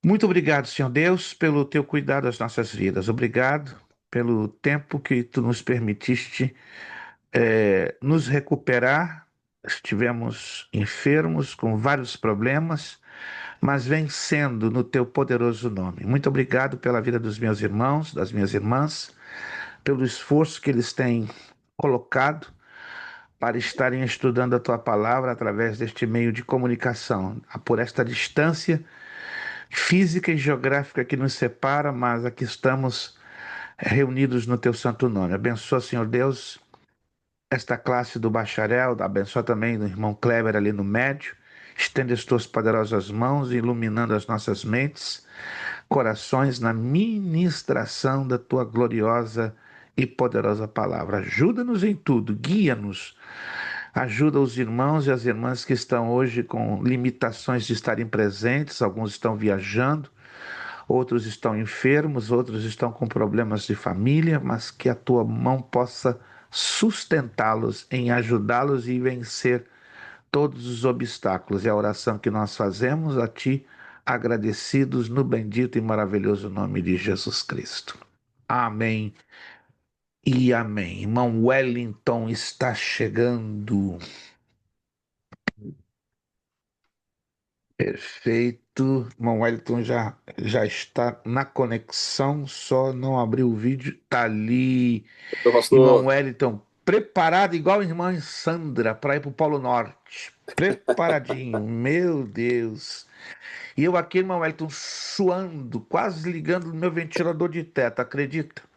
Muito obrigado, Senhor Deus, pelo teu cuidado das nossas vidas. Obrigado pelo tempo que tu nos permitiste nos recuperar. Estivemos enfermos com vários problemas, mas vencendo no teu poderoso nome. Muito obrigado pela vida dos meus irmãos, das minhas irmãs, pelo esforço que eles têm colocado para estarem estudando a tua palavra através deste meio de comunicação, por esta distância física e geográfica que nos separa, mas aqui estamos reunidos no teu santo nome. Abençoa, Senhor Deus, esta classe do bacharel, abençoa também o irmão Kleber ali no médio. Estende as tuas poderosas mãos, iluminando as nossas mentes, corações na ministração da tua gloriosa e poderosa palavra. Ajuda-nos em tudo, guia-nos. Ajuda os irmãos e as irmãs que estão hoje com limitações de estarem presentes, alguns estão viajando, outros estão enfermos, outros estão com problemas de família, mas que a tua mão possa sustentá-los, em ajudá-los e vencer todos os obstáculos. É a oração que nós fazemos a ti, agradecidos no bendito e maravilhoso nome de Jesus Cristo. Amém e amém. Irmão Wellington está chegando. Perfeito. Irmão Wellington já está na conexão, só não abriu o vídeo. Tá ali. Então, Irmão pastor, Wellington, preparado igual a irmã Sandra para ir para o Polo Norte. Preparadinho, meu Deus. E eu aqui, irmão Wellington, suando, quase ligando o meu ventilador de teto, acredita?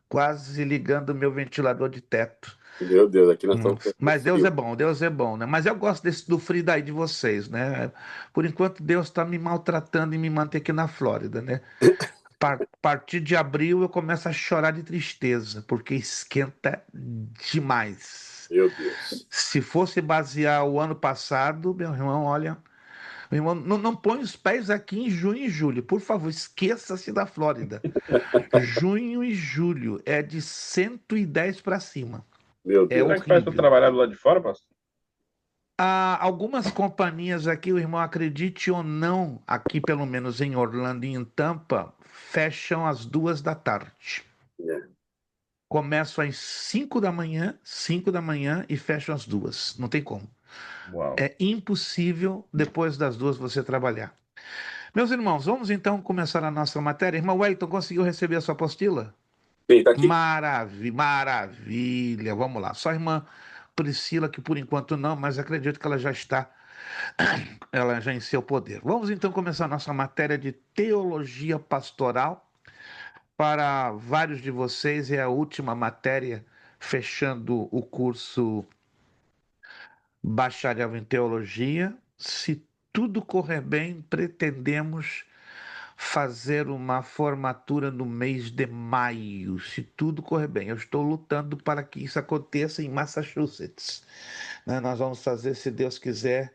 Quase ligando o meu ventilador de teto. meu Deus, aqui nós estamos com Mas frio. Deus é bom, né? Mas eu gosto do frio daí de vocês, né? Por enquanto, Deus está me maltratando e me manter aqui na Flórida, né? Partir de abril eu começo a chorar de tristeza, porque esquenta demais. Meu Deus. Se fosse basear o ano passado, meu irmão, olha, meu irmão, não põe os pés aqui em junho e julho, por favor, esqueça-se da Flórida. Junho e julho é de 110 para cima. Meu É Deus. Como é que faz para horrível. trabalhar do lado de fora, pastor? Há algumas companhias aqui, o irmão, acredite ou não, aqui pelo menos em Orlando e em Tampa, fecham às 2 da tarde. É. Começam às 5 da manhã e fecham às 2. Não tem como. Uau. É impossível depois das 2 você trabalhar. Meus irmãos, vamos então começar a nossa matéria. Irmão Wellington, conseguiu receber a sua apostila? Bem, tá aqui. Maravilha, maravilha. Vamos lá. Só a irmã Priscila, que por enquanto não, mas acredito que ela já em seu poder. Vamos então começar a nossa matéria de teologia pastoral. Para vários de vocês é a última matéria fechando o curso bacharel em teologia. Se tudo correr bem, pretendemos fazer uma formatura no mês de maio, se tudo correr bem. Eu estou lutando para que isso aconteça em Massachusetts, né? Nós vamos fazer, se Deus quiser,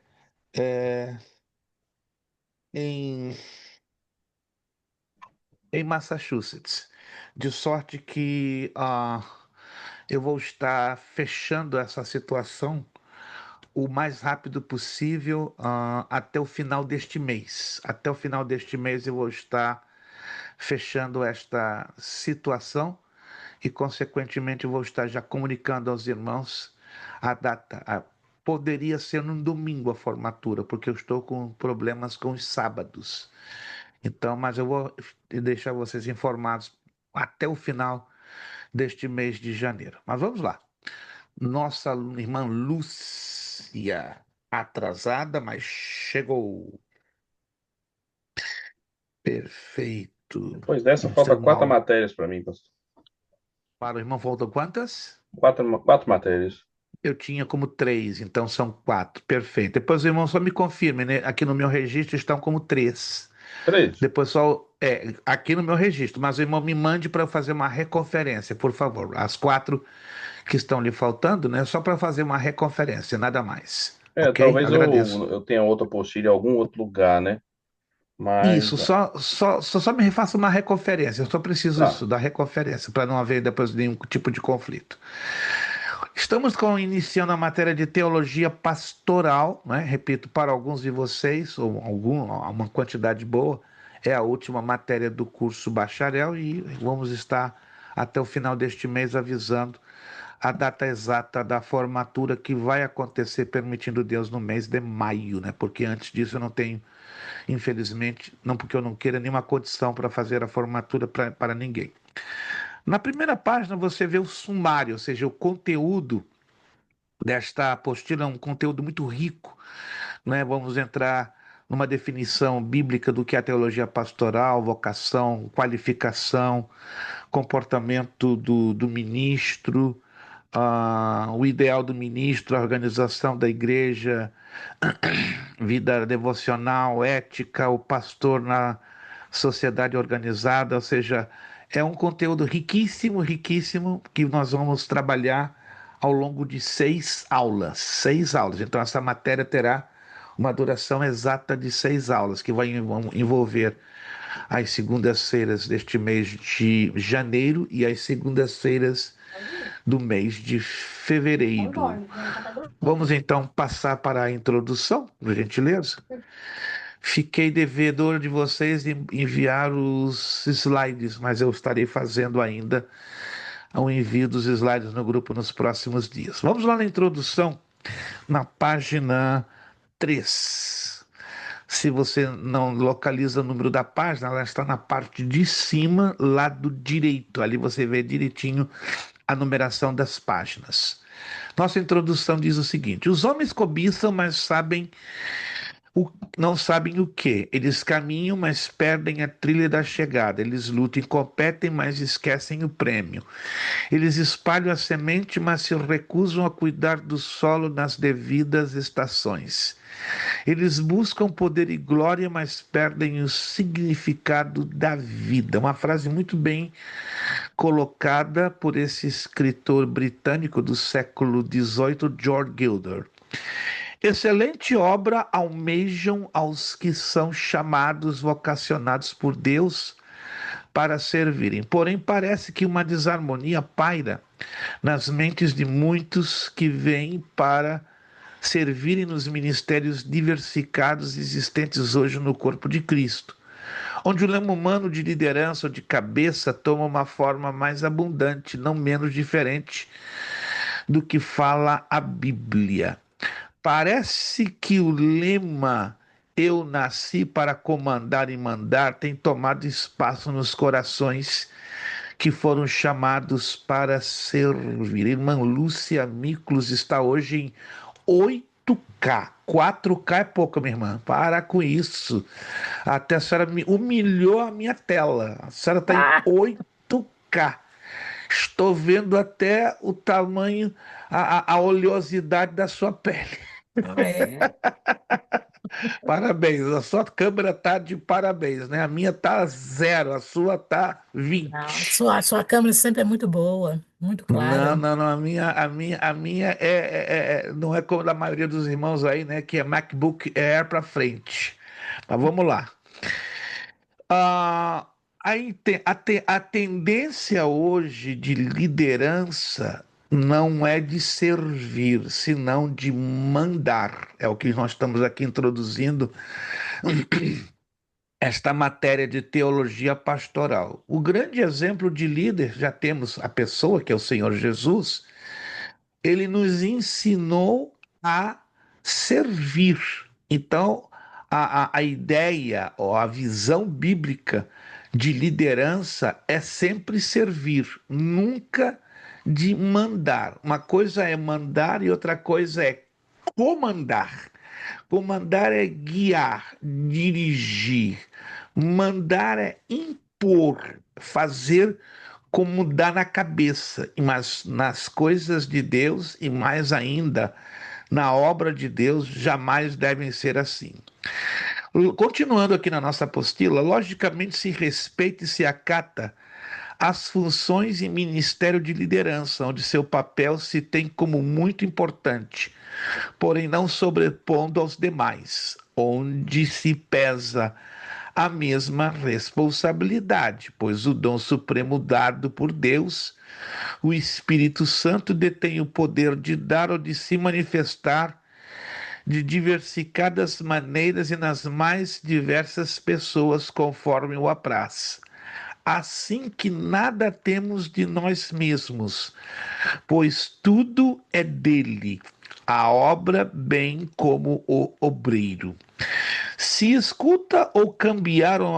é, em, em Massachusetts. De sorte que eu vou estar fechando essa situação o mais rápido possível até o final deste mês. Até o final deste mês eu vou estar fechando esta situação e, consequentemente, eu vou estar já comunicando aos irmãos a data. Poderia ser no domingo a formatura, porque eu estou com problemas com os sábados. Então, mas eu vou deixar vocês informados até o final deste mês de janeiro. Mas vamos lá. Nossa irmã Lúcia, atrasada, mas chegou. Perfeito. Depois dessa, Nossa falta irmã, 4 matérias para mim, pastor. para o irmão faltam quantas? Quatro matérias. Eu tinha como 3, então são 4. Perfeito. Depois o irmão só me confirme, né? Aqui no meu registro estão como 3. 3. Depois só. Aqui no meu registro, mas o irmão me mande para eu fazer uma reconferência, por favor. As 4 que estão lhe faltando, né? Só para fazer uma reconferência, nada mais. Ok? Talvez Agradeço. eu tenha outra apostila em algum outro lugar, né? Mas, Isso, só me refaça uma reconferência. Eu só preciso tá. isso, da reconferência, para não haver depois nenhum tipo de conflito. Estamos iniciando a matéria de teologia pastoral, né? Repito, para alguns de vocês, ou uma quantidade boa, é a última matéria do curso bacharel e vamos estar até o final deste mês avisando a data exata da formatura que vai acontecer, permitindo Deus, no mês de maio, né? Porque antes disso eu não tenho, infelizmente, não porque eu não queira, nenhuma condição para fazer a formatura para ninguém. Na primeira página você vê o sumário, ou seja, o conteúdo desta apostila é um conteúdo muito rico, né? Vamos entrar numa definição bíblica do que é a teologia pastoral, vocação, qualificação, comportamento do ministro, o ideal do ministro, a organização da igreja, vida devocional, ética, o pastor na sociedade organizada, ou seja, é um conteúdo riquíssimo, riquíssimo, que nós vamos trabalhar ao longo de 6 aulas. 6 aulas. Então, essa matéria terá uma duração exata de 6 aulas, que vai envolver as segundas-feiras deste mês de janeiro e as segundas-feiras do mês de fevereiro. Vamos então passar para a introdução, por gentileza. Fiquei devedor de vocês de enviar os slides, mas eu estarei fazendo ainda o envio dos slides no grupo nos próximos dias. Vamos lá na introdução, na página 3. Se você não localiza o número da página, ela está na parte de cima, lado direito. Ali você vê direitinho a numeração das páginas. Nossa introdução diz o seguinte: os homens cobiçam, mas não sabem o que. Eles caminham, mas perdem a trilha da chegada. Eles lutam e competem, mas esquecem o prêmio. Eles espalham a semente, mas se recusam a cuidar do solo nas devidas estações. Eles buscam poder e glória, mas perdem o significado da vida. Uma frase muito bem colocada por esse escritor britânico do século XVIII, George Gilder. Excelente obra almejam aos que são chamados, vocacionados por Deus para servirem. Porém, parece que uma desarmonia paira nas mentes de muitos que vêm para servirem nos ministérios diversificados existentes hoje no corpo de Cristo, onde o lema humano de liderança ou de cabeça toma uma forma mais abundante, não menos diferente do que fala a Bíblia. Parece que o lema "eu nasci para comandar e mandar" tem tomado espaço nos corações que foram chamados para servir. Irmã Lúcia Miklos está hoje em 8K. 4K é pouco, minha irmã. Para com isso. Até a senhora me humilhou a minha tela. A senhora está em 8K. Estou vendo até o tamanho, a oleosidade da sua pele. Parabéns, a sua câmera tá de parabéns, né? A minha tá 0, a sua tá 20. Não, a sua câmera sempre é muito boa, muito clara. Não, a minha não é como a da maioria dos irmãos aí, né? Que é MacBook Air para frente. Mas vamos lá. A, a tendência hoje de liderança não é de servir, senão de mandar. É o que nós estamos aqui introduzindo esta matéria de teologia pastoral. O grande exemplo de líder, já temos a pessoa que é o Senhor Jesus, ele nos ensinou a servir. Então, a ideia ou a visão bíblica de liderança é sempre servir, nunca de mandar. Uma coisa é mandar e outra coisa é comandar. Comandar é guiar, dirigir. Mandar é impor, fazer como dá na cabeça, mas nas coisas de Deus e mais ainda na obra de Deus jamais devem ser assim. Continuando aqui na nossa apostila, logicamente se respeita e se acata as funções e ministério de liderança, onde seu papel se tem como muito importante, porém não sobrepondo aos demais, onde se pesa a mesma responsabilidade, pois o dom supremo dado por Deus, o Espírito Santo, detém o poder de dar ou de se manifestar de diversificadas maneiras e nas mais diversas pessoas, conforme o apraz. Assim que nada temos de nós mesmos, pois tudo é dele, a obra bem como o obreiro. Se escuta ou cambiaram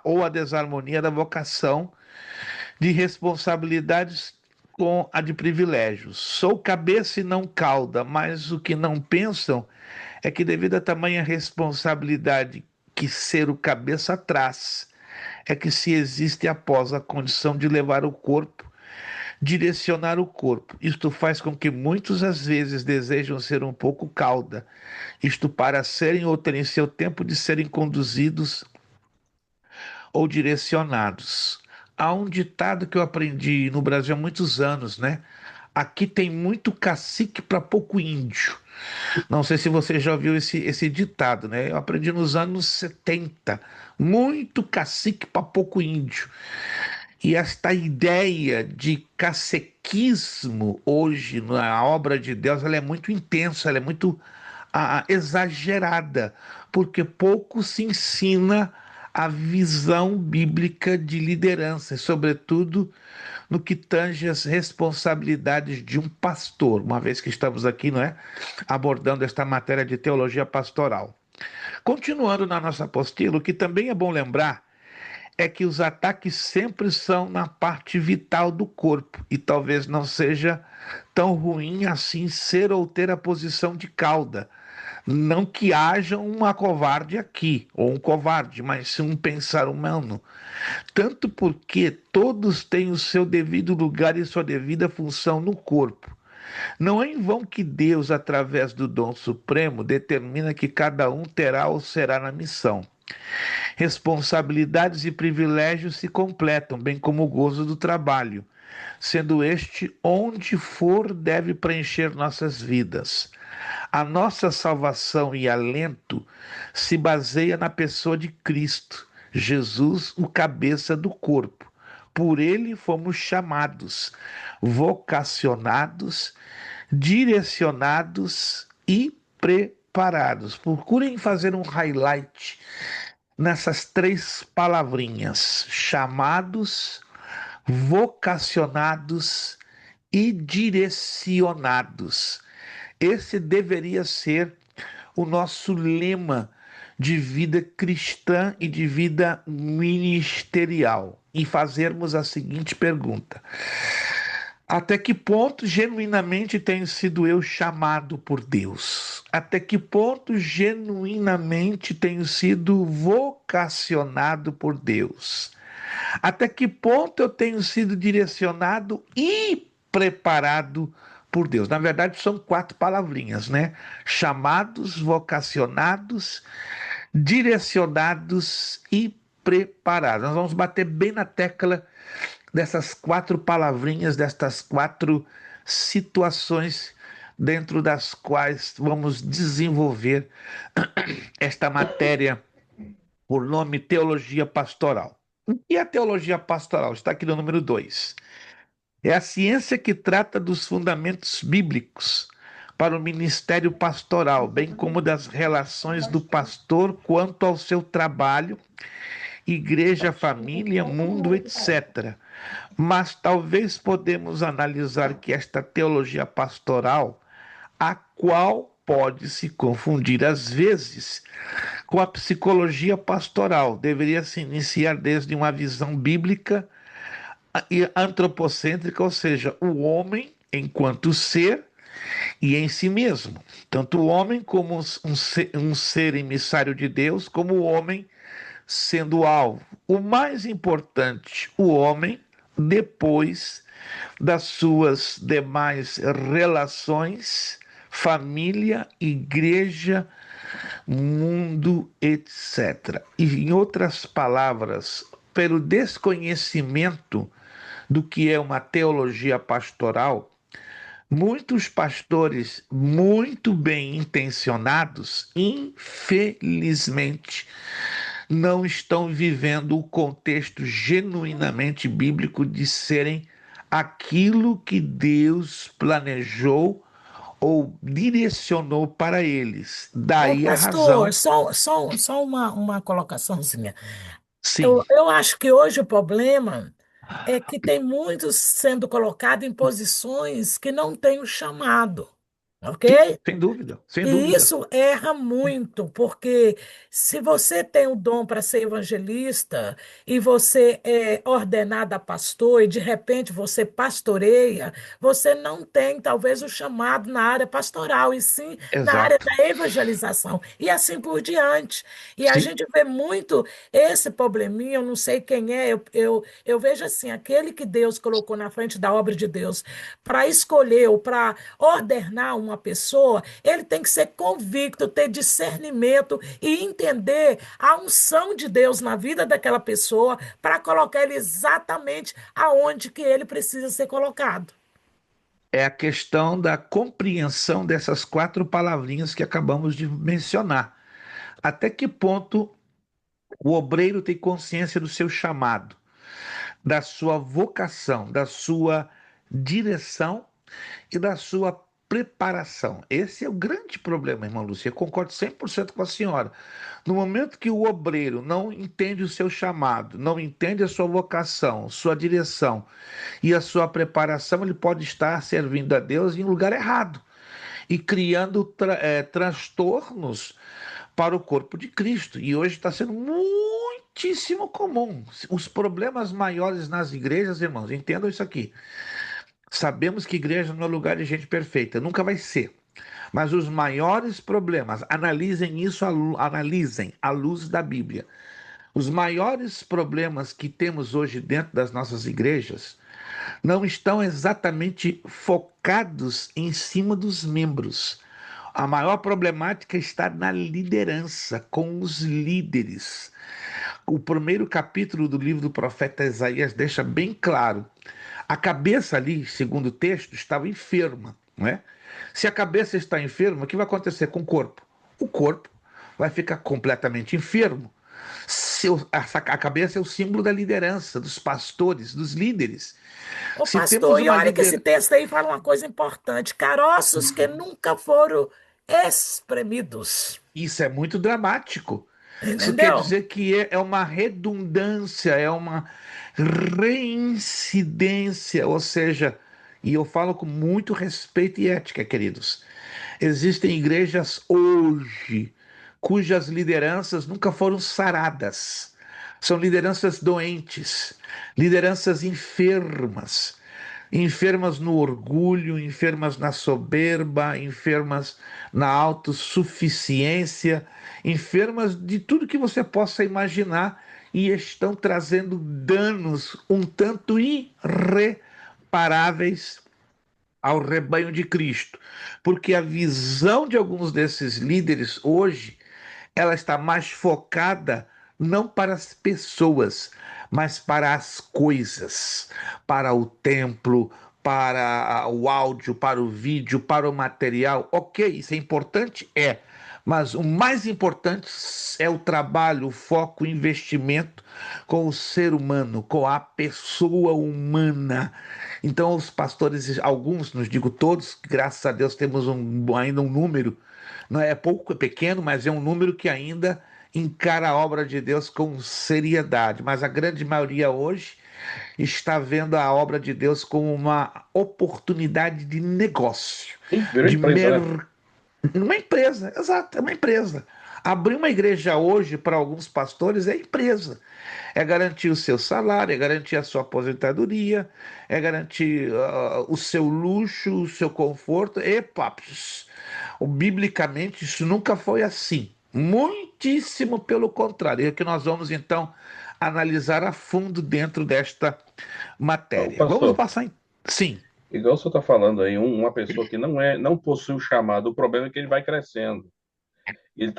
ou a desarmonia da vocação de responsabilidades com a de privilégios. Sou cabeça e não cauda, mas o que não pensam é que devido a tamanha responsabilidade que ser o cabeça traz, é que se existe após a condição de levar o corpo, direcionar o corpo. Isto faz com que muitos às vezes desejam ser um pouco cauda, isto para serem ou terem seu tempo de serem conduzidos ou direcionados. Há um ditado que eu aprendi no Brasil há muitos anos, né? Aqui tem muito cacique para pouco índio. Não sei se você já ouviu esse ditado, né? Eu aprendi nos anos 70. Muito cacique para pouco índio. E esta ideia de caciquismo hoje na obra de Deus, ela é muito intensa, ela é muito exagerada, porque pouco se ensina a visão bíblica de liderança, e sobretudo no que tange as responsabilidades de um pastor, uma vez que estamos aqui, não é, abordando esta matéria de teologia pastoral. Continuando na nossa apostila, o que também é bom lembrar é que os ataques sempre são na parte vital do corpo, e talvez não seja tão ruim assim ser ou ter a posição de cauda. Não que haja uma covarde aqui, ou um covarde, mas sim um pensar humano. Tanto porque todos têm o seu devido lugar e sua devida função no corpo. Não é em vão que Deus, através do dom supremo, determina que cada um terá ou será na missão. Responsabilidades e privilégios se completam, bem como o gozo do trabalho, sendo este, onde for, deve preencher nossas vidas. A nossa salvação e alento se baseia na pessoa de Cristo, Jesus, o cabeça do corpo. Por ele fomos chamados, vocacionados, direcionados e preparados. Procurem fazer um highlight nessas três palavrinhas: chamados, vocacionados e direcionados. Esse deveria ser o nosso lema de vida cristã e de vida ministerial. E fazermos a seguinte pergunta: até que ponto genuinamente tenho sido eu chamado por Deus? Até que ponto genuinamente tenho sido vocacionado por Deus? Até que ponto eu tenho sido direcionado e preparado por Deus? Na verdade, são 4 palavrinhas, né? Chamados, vocacionados, direcionados e preparados. Nós vamos bater bem na tecla dessas 4 palavrinhas, destas 4 situações dentro das quais vamos desenvolver esta matéria por nome Teologia Pastoral. E a teologia pastoral está aqui no número 2. É a ciência que trata dos fundamentos bíblicos para o ministério pastoral, bem como das relações do pastor quanto ao seu trabalho, igreja, família, mundo, etc. Mas talvez podemos analisar que esta teologia pastoral, a qual pode se confundir às vezes com a psicologia pastoral, deveria se iniciar desde uma visão bíblica e antropocêntrica, ou seja, o homem enquanto ser e em si mesmo. Tanto o homem como um ser emissário de Deus, como o homem sendo alvo. O mais importante, o homem, depois das suas demais relações, família, igreja, mundo, etc. E, em outras palavras, pelo desconhecimento do que é uma teologia pastoral, muitos pastores muito bem intencionados, infelizmente, não estão vivendo o contexto genuinamente bíblico de serem aquilo que Deus planejou ou direcionou para eles. Ô, Daí a pastor, razão, só uma colocaçãozinha. sim, Eu acho que hoje o problema é que tem muitos sendo colocados em posições que não têm o chamado, sim, ok? sem dúvida, sem E dúvida. isso erra muito, porque se você tem o dom para ser evangelista e você é ordenado a pastor e de repente você pastoreia, você não tem talvez o chamado na área pastoral, e sim na área Exato. da evangelização, e assim por diante. E a Sim, gente vê muito esse probleminha, eu não sei quem é, eu vejo assim, aquele que Deus colocou na frente da obra de Deus para escolher ou para ordenar uma pessoa, ele tem que ser convicto, ter discernimento e entender a unção de Deus na vida daquela pessoa para colocar ele exatamente aonde que ele precisa ser colocado. é a questão da compreensão dessas quatro palavrinhas que acabamos de mencionar. Até que ponto o obreiro tem consciência do seu chamado, da sua vocação, da sua direção e da sua preparação. Esse é o grande problema, irmã Lúcia. Eu concordo 100% com a senhora. No momento que o obreiro não entende o seu chamado, não entende a sua vocação, sua direção e a sua preparação, ele pode estar servindo a Deus em lugar errado e criando transtornos para o corpo de Cristo. E hoje está sendo muitíssimo comum. Os problemas maiores nas igrejas, irmãos, entendam isso aqui. Sabemos que igreja não é lugar de gente perfeita, nunca vai ser. Mas os maiores problemas, analisem isso, analisem à luz da Bíblia. Os maiores problemas que temos hoje dentro das nossas igrejas não estão exatamente focados em cima dos membros. A maior problemática está na liderança, com os líderes. O primeiro capítulo do livro do profeta Isaías deixa bem claro. A cabeça ali, segundo o texto, estava enferma, não é? Se a cabeça está enferma, o que vai acontecer com o corpo? O corpo vai ficar completamente enfermo. A cabeça é o símbolo da liderança, dos pastores, dos líderes. Ô, Se temos pastor, e uma olha que esse liderança. texto aí fala uma coisa importante: caroços que nunca foram espremidos. Isso é muito dramático. Isso quer Entendeu? dizer que é uma redundância, é uma reincidência, ou seja, e eu falo com muito respeito e ética, queridos. Existem igrejas hoje cujas lideranças nunca foram saradas. São lideranças doentes, lideranças enfermas, enfermas no orgulho, enfermas na soberba, enfermas na autossuficiência, enfermas de tudo que você possa imaginar e estão trazendo danos um tanto irreparáveis ao rebanho de Cristo, porque a visão de alguns desses líderes hoje, ela está mais focada não para as pessoas, mas para as coisas, para o templo, para o áudio, para o vídeo, para o material. Ok, isso é importante? É. Mas o mais importante é o trabalho, o foco, o investimento com o ser humano, com a pessoa humana. Então, os pastores, alguns, não digo todos, graças a Deus temos ainda um número, não é pouco, é pequeno, mas é um número que ainda encara a obra de Deus com seriedade. Mas a grande maioria hoje está vendo a obra de Deus como uma oportunidade de negócio, Sim, virou de empresa, né? uma empresa, exato, é uma empresa. Abrir uma igreja hoje para alguns pastores é empresa. É garantir o seu salário, é garantir a sua aposentadoria, é garantir o seu luxo, o seu conforto. Epa, biblicamente isso nunca foi assim. Muitíssimo pelo contrário. É o que nós vamos então analisar a fundo dentro desta Ô, matéria. Vamos pastor, passar em. Sim, igual o senhor está falando aí, uma pessoa que não possui o chamado, o problema é que ele vai crescendo. Ele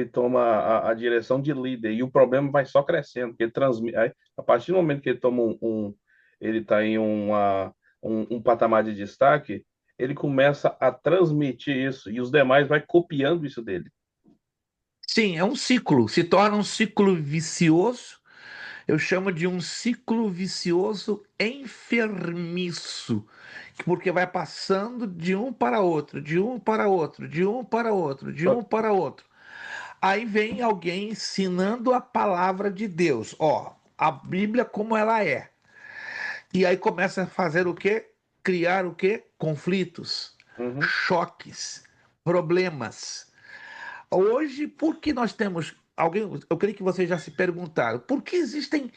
toma a direção de líder e o problema vai só crescendo, porque ele transmite, aí, a partir do momento que ele toma ele está em um patamar de destaque, ele começa a transmitir isso e os demais vai copiando isso dele. sim, é um ciclo, se torna um ciclo vicioso. Eu chamo de um ciclo vicioso enfermiço, porque vai passando de um para outro, de um para outro, de um para outro, de um para outro. Aí vem alguém ensinando a palavra de Deus, ó, a Bíblia como ela é. E aí começa a fazer o quê? Criar o quê? Conflitos, choques, problemas. Hoje, por que nós temos alguém, eu creio que vocês já se perguntaram, por que existem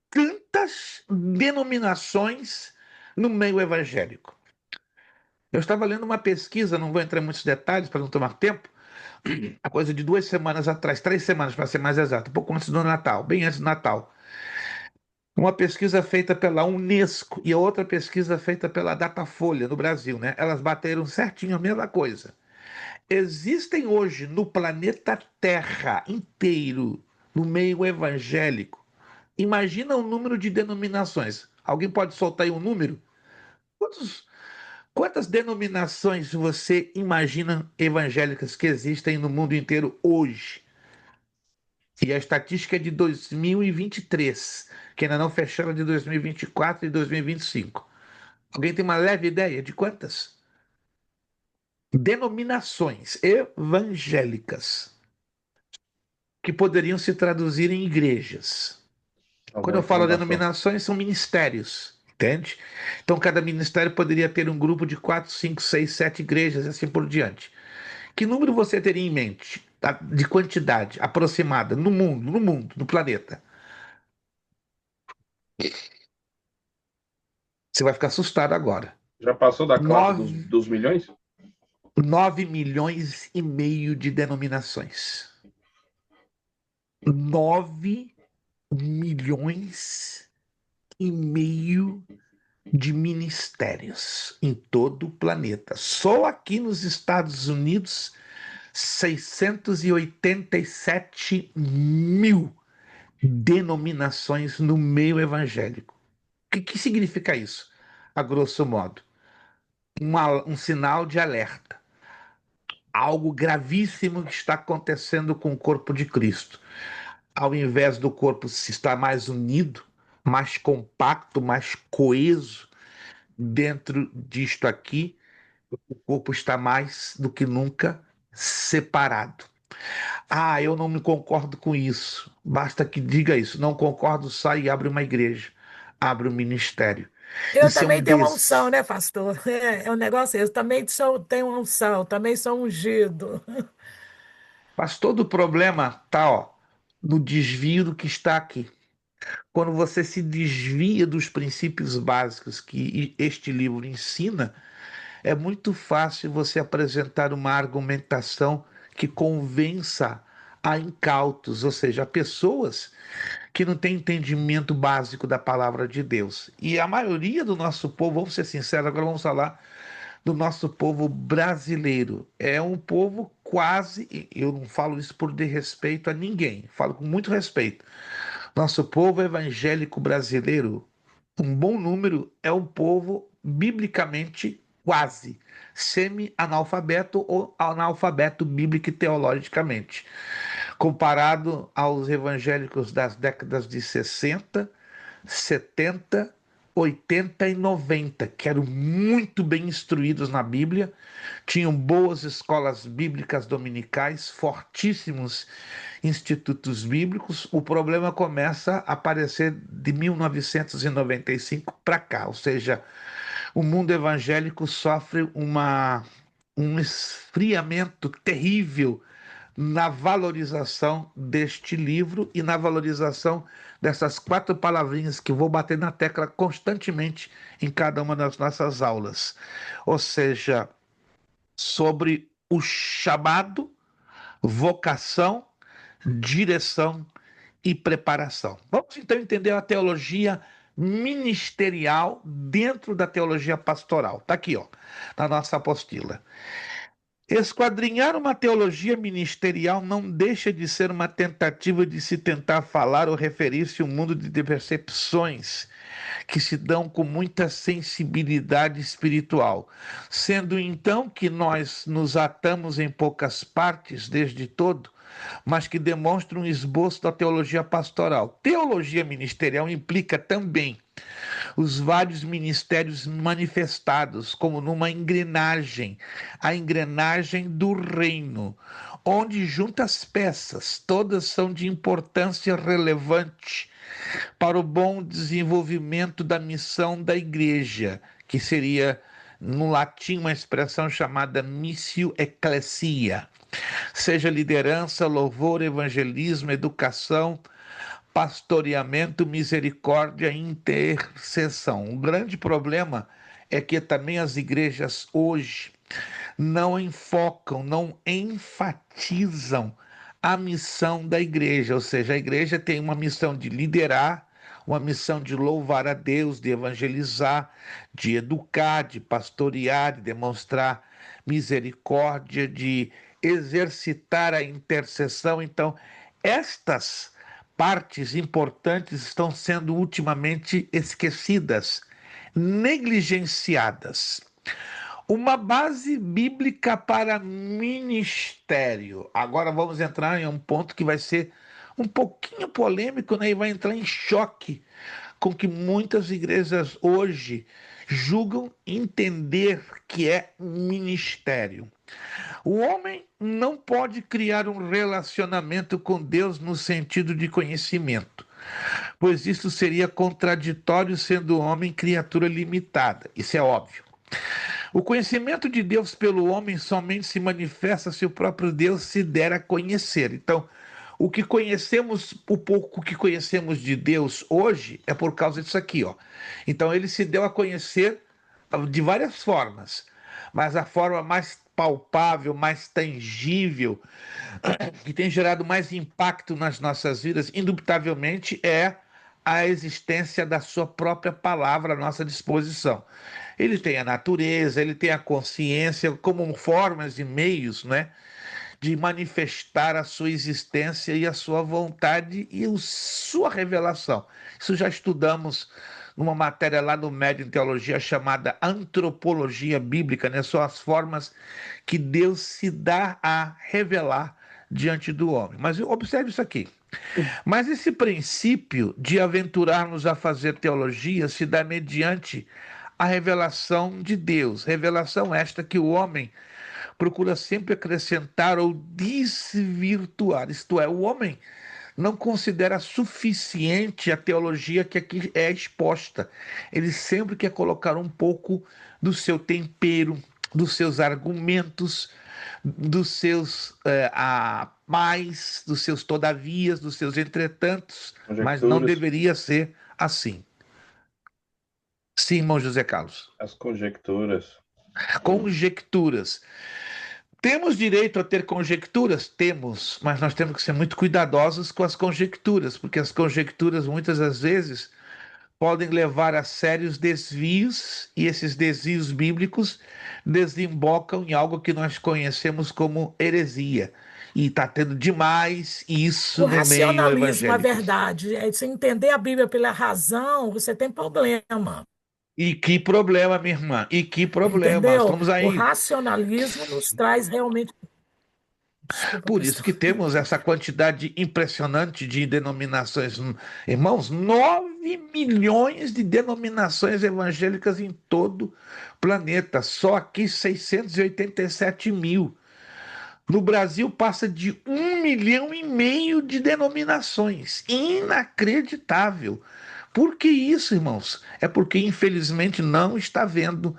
tantas denominações no meio evangélico? Eu estava lendo uma pesquisa, não vou entrar em muitos detalhes para não tomar tempo, a coisa de 2 semanas atrás, 3 semanas para ser mais exato, um pouco antes do Natal, bem antes do Natal. Uma pesquisa feita pela Unesco e a outra pesquisa feita pela Datafolha no Brasil, né? Elas bateram certinho a mesma coisa. Existem hoje no planeta Terra inteiro, no meio evangélico, imagina o número de denominações. Alguém pode soltar aí um número? Quantas denominações você imagina evangélicas que existem no mundo inteiro hoje? E a estatística é de 2023, que ainda não fecharam de 2024 e 2025. Alguém tem uma leve ideia de quantas? Denominações evangélicas que poderiam se traduzir em igrejas. Quando eu falo denominações, são ministérios, entende? Então, cada ministério poderia ter um grupo de 4, 5, 6, 7 igrejas e assim por diante. Que número você teria em mente, de quantidade aproximada no mundo, no planeta? Você vai ficar assustado agora. Já passou da classe 9, dos milhões? 9 milhões e meio de denominações. 9 milhões e meio de ministérios em todo o planeta. Só aqui nos Estados Unidos, 687 mil denominações no meio evangélico. O que significa isso? A grosso modo, um sinal de alerta. Algo gravíssimo que está acontecendo com o corpo de Cristo. Ao invés do corpo se estar mais unido, mais compacto, mais coeso, dentro disto aqui, o corpo está mais do que nunca separado. Ah, eu não me concordo com isso. Basta que diga isso. Não concordo, sai e abre uma igreja, abre um ministério. Eu Isso é um também tenho uma unção, né, pastor? É um negócio, eu também tenho uma unção, também sou ungido. Mas todo o problema está, ó, no desvio do que está aqui. Quando você se desvia dos princípios básicos que este livro ensina, é muito fácil você apresentar uma argumentação que convença a incautos, ou seja, a pessoas que não têm entendimento básico da palavra de Deus. E a maioria do nosso povo, vamos ser sinceros, agora vamos falar do nosso povo brasileiro. É um povo quase, eu não falo isso por desrespeito a ninguém, falo com muito respeito. Nosso povo evangélico brasileiro, um bom número, é um povo biblicamente quase semi-analfabeto ou analfabeto bíblico e teologicamente, comparado aos evangélicos das décadas de 60, 70, 80 e 90, que eram muito bem instruídos na Bíblia, tinham boas escolas bíblicas dominicais, fortíssimos institutos bíblicos. O problema começa a aparecer de 1995 para cá, ou seja, o mundo evangélico sofre um esfriamento terrível na valorização deste livro e na valorização dessas 4 palavrinhas que vou bater na tecla constantemente em cada uma das nossas aulas. Ou seja, sobre o chamado, vocação, direção e preparação. Vamos então entender a teologia ministerial dentro da teologia pastoral. Está aqui, ó, na nossa apostila. Esquadrinhar uma teologia ministerial não deixa de ser uma tentativa de se tentar falar ou referir-se a um mundo de percepções que se dão com muita sensibilidade espiritual, sendo então que nós nos atamos em poucas partes desde todo, mas que demonstram um esboço da teologia pastoral. Teologia ministerial implica também os vários ministérios manifestados, como numa engrenagem, a engrenagem do reino, onde junta as peças, todas são de importância relevante para o bom desenvolvimento da missão da igreja, que seria, no latim, uma expressão chamada missio ecclesia. Seja liderança, louvor, evangelismo, educação, pastoreamento, misericórdia e intercessão. Um grande problema é que também as igrejas hoje não enfocam, não enfatizam a missão da igreja, ou seja, a igreja tem uma missão de liderar, uma missão de louvar a Deus, de evangelizar, de educar, de pastorear, de demonstrar misericórdia, de exercitar a intercessão. Então, estas partes importantes estão sendo ultimamente esquecidas, negligenciadas. Uma base bíblica para ministério. Agora vamos entrar em um ponto que vai ser um pouquinho polêmico, né? E vai entrar em choque com que muitas igrejas hoje julgam entender que é ministério. O homem não pode criar um relacionamento com Deus no sentido de conhecimento, pois isso seria contraditório, sendo o homem criatura limitada. Isso é óbvio. O conhecimento de Deus pelo homem somente se manifesta se o próprio Deus se der a conhecer. Então, o que conhecemos, o pouco que conhecemos de Deus hoje é por causa disso aqui, ó. Então, ele se deu a conhecer de várias formas, mas a forma mais palpável, mais tangível, que tem gerado mais impacto nas nossas vidas, indubitavelmente, é a existência da sua própria palavra à nossa disposição. Ele tem a natureza, ele tem a consciência como formas e meios, né, de manifestar a sua existência e a sua vontade e a sua revelação. Isso já estudamos numa matéria lá no Médio em Teologia chamada Antropologia Bíblica, né? São as formas que Deus se dá a revelar diante do homem. Mas observe isso aqui. Mas esse princípio de aventurarmos a fazer teologia se dá mediante a revelação de Deus. Revelação esta que o homem procura sempre acrescentar ou desvirtuar. Isto é, o homem não considera suficiente a teologia que aqui é exposta. Ele sempre quer colocar um pouco do seu tempero, dos seus argumentos, dos seus mais, dos seus todavias, dos seus entretantos, mas não deveria ser assim. Sim, irmão José Carlos. As conjecturas. Conjecturas. Temos direito a ter conjecturas? Temos, mas nós temos que ser muito cuidadosos com as conjecturas, porque as conjecturas muitas das vezes podem levar a sérios desvios, e esses desvios bíblicos desembocam em algo que nós conhecemos como heresia. E está tendo demais isso no meio evangélico. O racionalismo, a verdade, é se entender a Bíblia pela razão, você tem problema. E que problema, minha irmã, e que problema. Entendeu? Estamos aí. O racionalismo nos traz realmente... Desculpa, por isso que temos essa quantidade impressionante de denominações. Irmãos, 9 milhões de denominações evangélicas em todo o planeta. Só aqui 687 mil. No Brasil passa de 1,5 milhão de denominações. Inacreditável. Por que isso, irmãos? É porque, infelizmente, não está havendo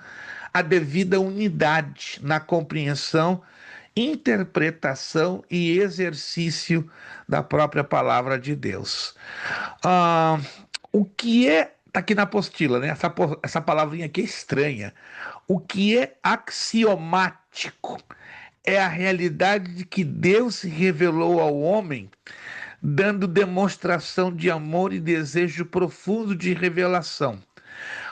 a devida unidade na compreensão, interpretação e exercício da própria palavra de Deus. O que é... Está aqui na apostila, né? Essa palavrinha aqui é estranha. O que é axiomático? É a realidade de que Deus se revelou ao homem, dando demonstração de amor e desejo profundo de revelação.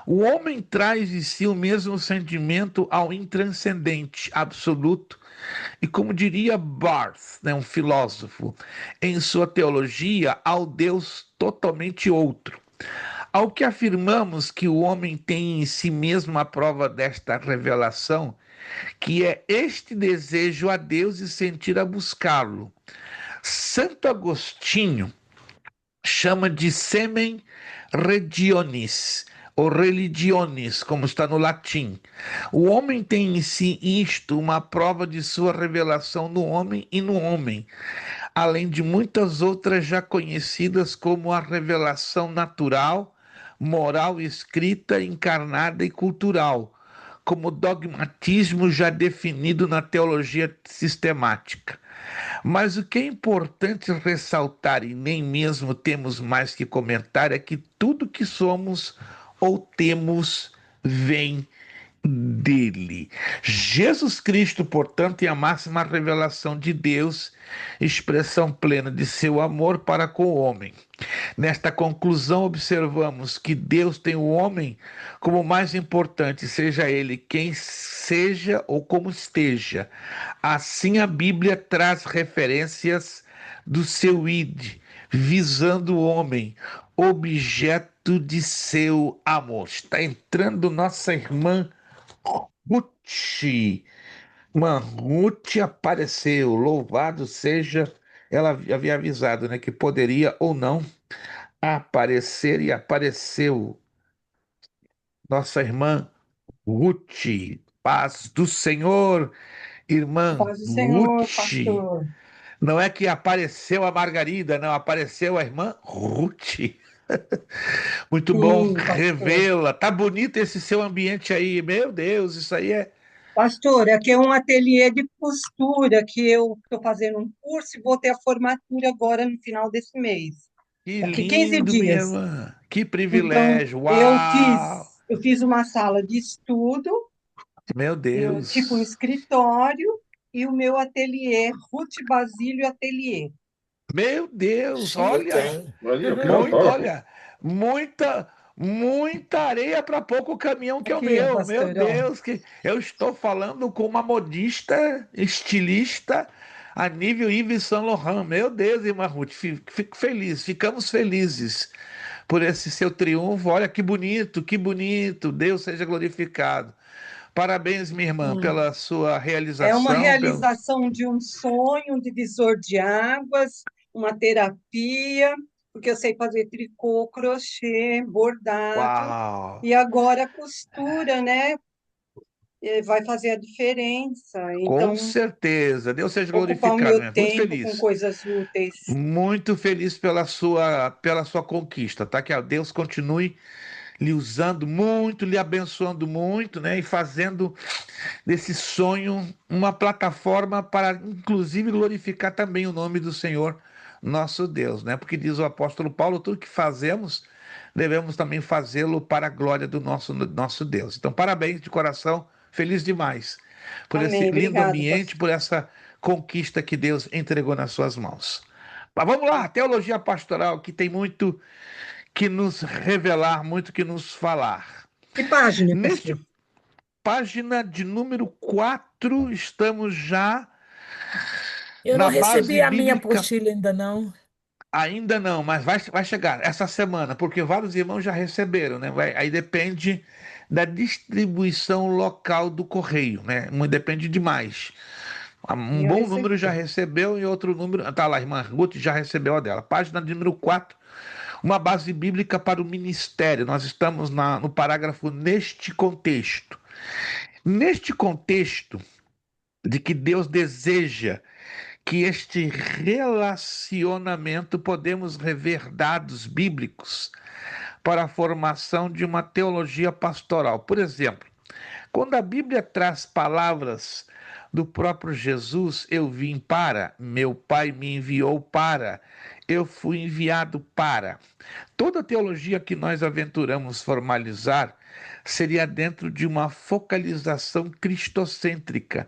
O homem traz em si o mesmo sentimento ao intranscendente, absoluto, e como diria Barth, né, um filósofo, em sua teologia, ao Deus totalmente outro. Ao que afirmamos que o homem tem em si mesmo a prova desta revelação, que é este desejo a Deus e sentir a buscá-lo. Santo Agostinho chama de semen religionis, ou religionis, como está no latim. O homem tem em si isto, uma prova de sua revelação no homem e no homem, além de muitas outras já conhecidas como a revelação natural, moral, escrita, encarnada e cultural, como dogmatismo já definido na teologia sistemática. Mas o que é importante ressaltar, e nem mesmo temos mais que comentar, é que tudo que somos ou temos vem dele. Jesus Cristo, portanto, é a máxima revelação de Deus, expressão plena de seu amor para com o homem. Nesta conclusão, observamos que Deus tem o homem como mais importante, seja ele quem seja ou como esteja. Assim, a Bíblia traz referências do seu id, visando o homem, objeto de seu amor. Está entrando nossa irmã Ruth. Irmã Ruth apareceu, louvado seja. Ela havia avisado, né, que poderia ou não aparecer, e apareceu nossa irmã Ruth. Paz do Senhor, irmã Paz do Senhor, Ruth. pastor. Não é que apareceu a Margarida, não, apareceu a irmã Ruth. Muito bom Sim, pastor. revê-la. Tá bonito esse seu ambiente aí, meu Deus, isso aí é Pastor, aqui é um ateliê de costura que eu estou fazendo um curso e vou ter a formatura agora no final desse mês. que Daqui 15 lindo, minha dias. irmã. Que Então, privilégio. eu Uau! fiz, eu fiz uma sala de estudo, Meu tipo um Deus. escritório, e o meu ateliê, Ruth Basílio Ateliê. Meu Deus, olha, Chique. Olha, que muito, top. olha, muita areia para pouco caminhão que é o Aqui, ó, meu. Meu pastor, ó. Deus, que eu estou falando com uma modista, estilista a nível Yves Saint Laurent. Meu Deus, irmã Ruth, fico feliz, ficamos felizes por esse seu triunfo. Olha que bonito, que bonito. Deus seja glorificado. Parabéns, minha irmã, Sim. pela sua É uma realização, pelo... realização de um sonho, um divisor de águas, uma terapia, porque eu sei fazer tricô, crochê, bordado, Uau! e agora a costura, né? Vai fazer a diferença. Com Então, certeza. Deus seja ocupar o glorificado, meu minha. Muito tempo com feliz. coisas úteis. Muito feliz pela sua conquista, tá? Que Deus continue lhe usando muito, lhe abençoando muito, né? E fazendo desse sonho uma plataforma para, inclusive, glorificar também o nome do Senhor, nosso Deus, né? Porque diz o apóstolo Paulo, tudo que fazemos, devemos também fazê-lo para a glória do nosso Deus. Então, parabéns de coração, feliz demais por esse Amém. lindo Obrigado, ambiente, pastor. por essa conquista que Deus entregou nas suas mãos. Mas vamos lá, teologia pastoral, que tem muito que nos revelar, muito que nos falar. Que página, Neste pastor? página de número 4, estamos já Eu não na recebi base a minha bíblica. apostila ainda não. Ainda não, mas vai chegar essa semana, porque vários irmãos já receberam, né? Aí depende da distribuição local do correio, né? Não depende demais. Um Eu bom número já recebi. recebeu e outro número. Tá lá, a irmã Ruth já recebeu a dela. Página de número 4, uma base bíblica para o ministério. Nós estamos no parágrafo neste contexto. Neste contexto de que Deus deseja que este relacionamento podemos rever dados bíblicos para a formação de uma teologia pastoral. Por exemplo, quando a Bíblia traz palavras do próprio Jesus, eu vim para, meu Pai me enviou para, eu fui enviado para. Toda teologia que nós aventuramos formalizar seria dentro de uma focalização cristocêntrica,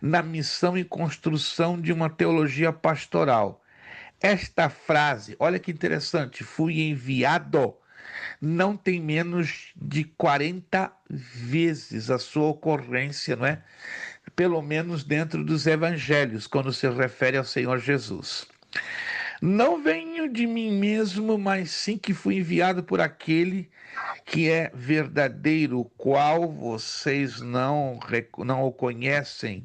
na missão e construção de uma teologia pastoral. Esta frase, olha que interessante, fui enviado, não tem menos de 40 vezes a sua ocorrência, não é? Pelo menos dentro dos evangelhos, quando se refere ao Senhor Jesus. Não venho de mim mesmo, mas sim que fui enviado por aquele que é verdadeiro, o qual vocês não o conhecem.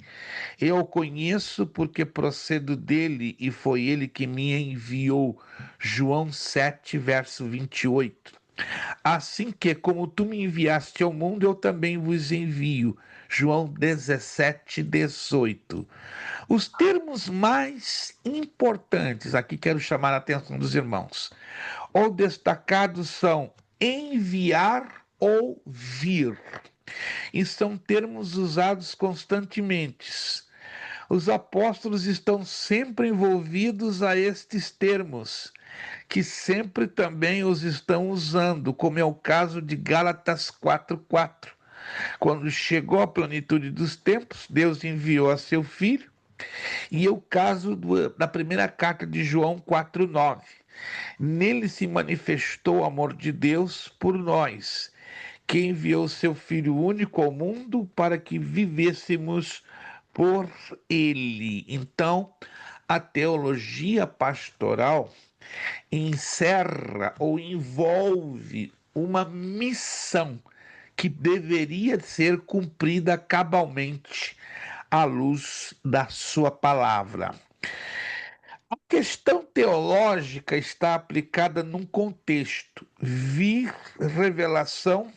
Eu o conheço porque procedo dele e foi ele que me enviou. João 7, verso 28. Assim que, como tu me enviaste ao mundo, eu também vos envio. João 17, 18. Os termos mais importantes, aqui quero chamar a atenção dos irmãos, ou destacados são enviar ou vir. E são termos usados constantemente. Os apóstolos estão sempre envolvidos a estes termos, que sempre também os estão usando, como é o caso de Gálatas 4:4. Quando chegou a plenitude dos tempos, Deus enviou a seu Filho, e é o caso da primeira carta de João 4:9. Nele se manifestou o amor de Deus por nós, que enviou seu Filho único ao mundo para que vivêssemos por ele. Então, a teologia pastoral encerra ou envolve uma missão que deveria ser cumprida cabalmente à luz da sua palavra. A questão teológica está aplicada num contexto: vir, revelação,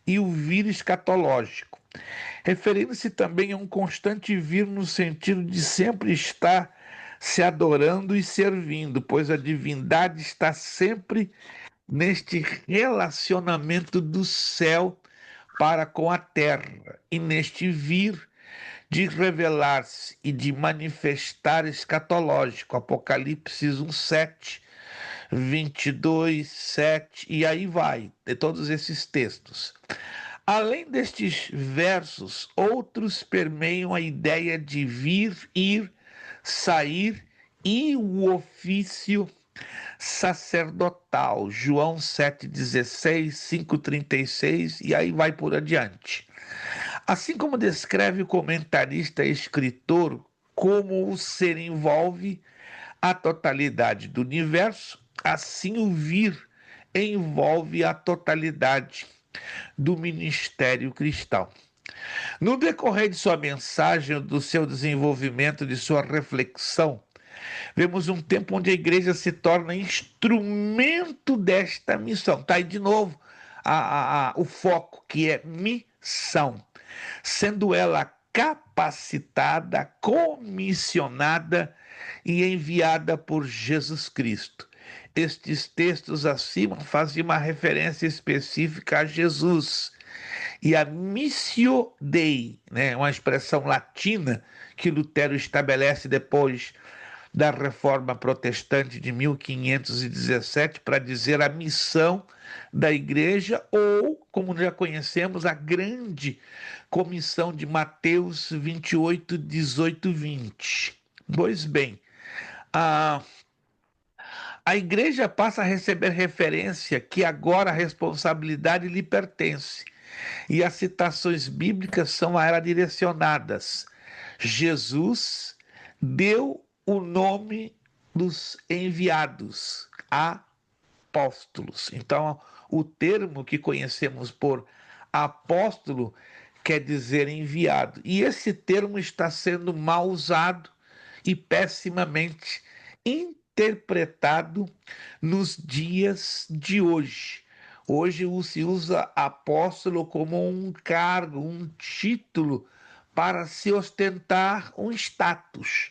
e o vir escatológico, referindo-se também a um constante vir no sentido de sempre estar se adorando e servindo, pois a divindade está sempre neste relacionamento do céu para com a terra, e neste vir de revelar-se e de manifestar escatológico. Apocalipse 1:7, 22, 7, e aí vai, de todos esses textos. Além destes versos, outros permeiam a ideia de vir, ir, sair e o ofício sacerdotal. João 7,16, 5,36 e aí vai por adiante. Assim como descreve o comentarista e escritor como o ser envolve a totalidade do universo, assim o vir envolve a totalidade do ministério cristão. No decorrer de sua mensagem, do seu desenvolvimento, de sua reflexão, vemos um tempo onde a igreja se torna instrumento desta missão. Está aí de novo o foco, que é missão, sendo ela capacitada, comissionada e enviada por Jesus Cristo. Estes textos acima fazem uma referência específica a Jesus e a missio Dei, né, uma expressão latina que Lutero estabelece depois da Reforma Protestante de 1517 para dizer a missão da igreja, ou, como já conhecemos, a grande comissão de Mateus 28, 18, 20. Pois bem, a igreja passa a receber referência que agora a responsabilidade lhe pertence, e as citações bíblicas são a ela direcionadas. Jesus deu o nome dos enviados, apóstolos. Então, o termo que conhecemos por apóstolo quer dizer enviado. E esse termo está sendo mal usado e pessimamente interpretado nos dias de hoje. Hoje se usa apóstolo como um cargo, um título para se ostentar um status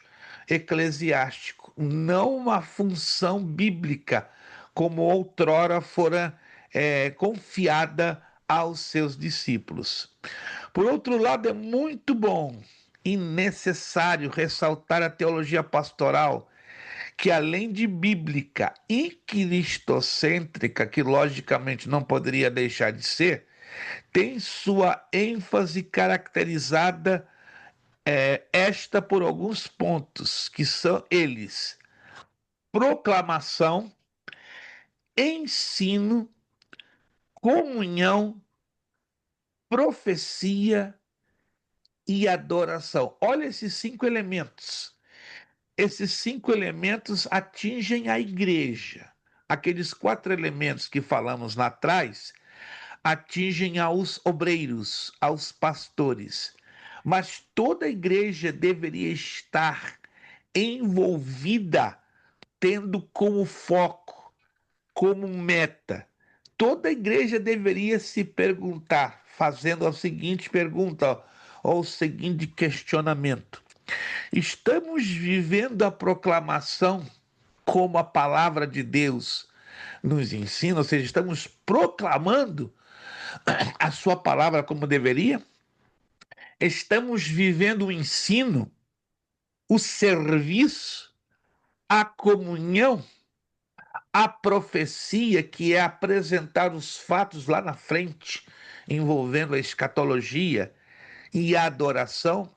eclesiástico, não uma função bíblica, como outrora fora confiada aos seus discípulos. Por outro lado, é muito bom e necessário ressaltar a teologia pastoral, que além de bíblica e cristocêntrica, que logicamente não poderia deixar de ser, tem sua ênfase caracterizada esta por alguns pontos, que são eles: proclamação, ensino, comunhão, profecia e adoração. Olha esses 5 elementos. esses 5 elementos atingem a igreja. Aqueles 4 elementos que falamos lá atrás atingem aos obreiros, aos pastores. Mas toda a igreja deveria estar envolvida, tendo como foco, como meta. Toda a igreja deveria se perguntar, fazendo a seguinte pergunta, ou o seguinte questionamento: estamos vivendo a proclamação como a palavra de Deus nos ensina, ou seja, estamos proclamando a sua palavra como deveria? Estamos vivendo o ensino, o serviço, a comunhão, a profecia, que é apresentar os fatos lá na frente, envolvendo a escatologia e a adoração?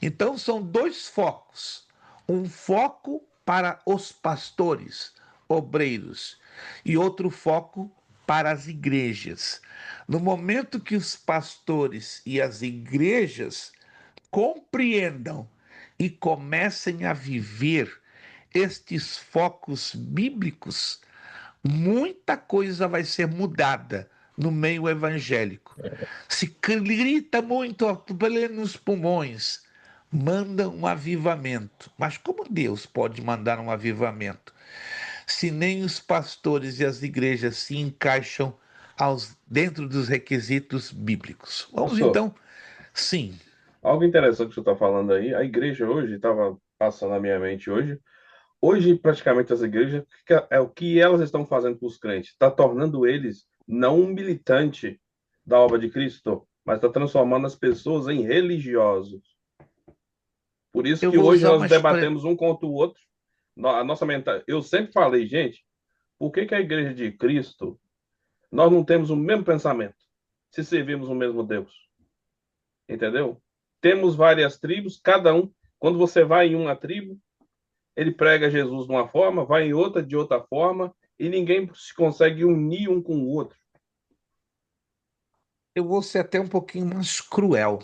Então, são 2 focos. Um foco para os pastores, obreiros, e outro foco para as igrejas. No momento que os pastores e as igrejas compreendam e comecem a viver estes focos bíblicos, muita coisa vai ser mudada no meio evangélico. Se grita muito a plenos pulmões, manda um avivamento. Mas como Deus pode mandar um avivamento se nem os pastores e as igrejas se encaixam dentro dos requisitos bíblicos? Vamos Pastor, então, sim. algo interessante que você está falando aí, a igreja hoje, estava passando na minha mente hoje praticamente as igrejas, é o que elas estão fazendo para os crentes? Está tornando eles não um militante da obra de Cristo, mas está transformando as pessoas em religiosos. Por isso Eu que vou hoje usar nós debatemos um contra o outro. A nossa mentalidade. Eu sempre falei, gente, por que a igreja de Cristo nós não temos o mesmo pensamento se servimos o mesmo Deus? Entendeu? Temos várias tribos, cada um, quando você vai em uma tribo, ele prega Jesus de uma forma, vai em outra de outra forma, e ninguém se consegue unir um com o outro. Eu vou ser até um pouquinho mais cruel.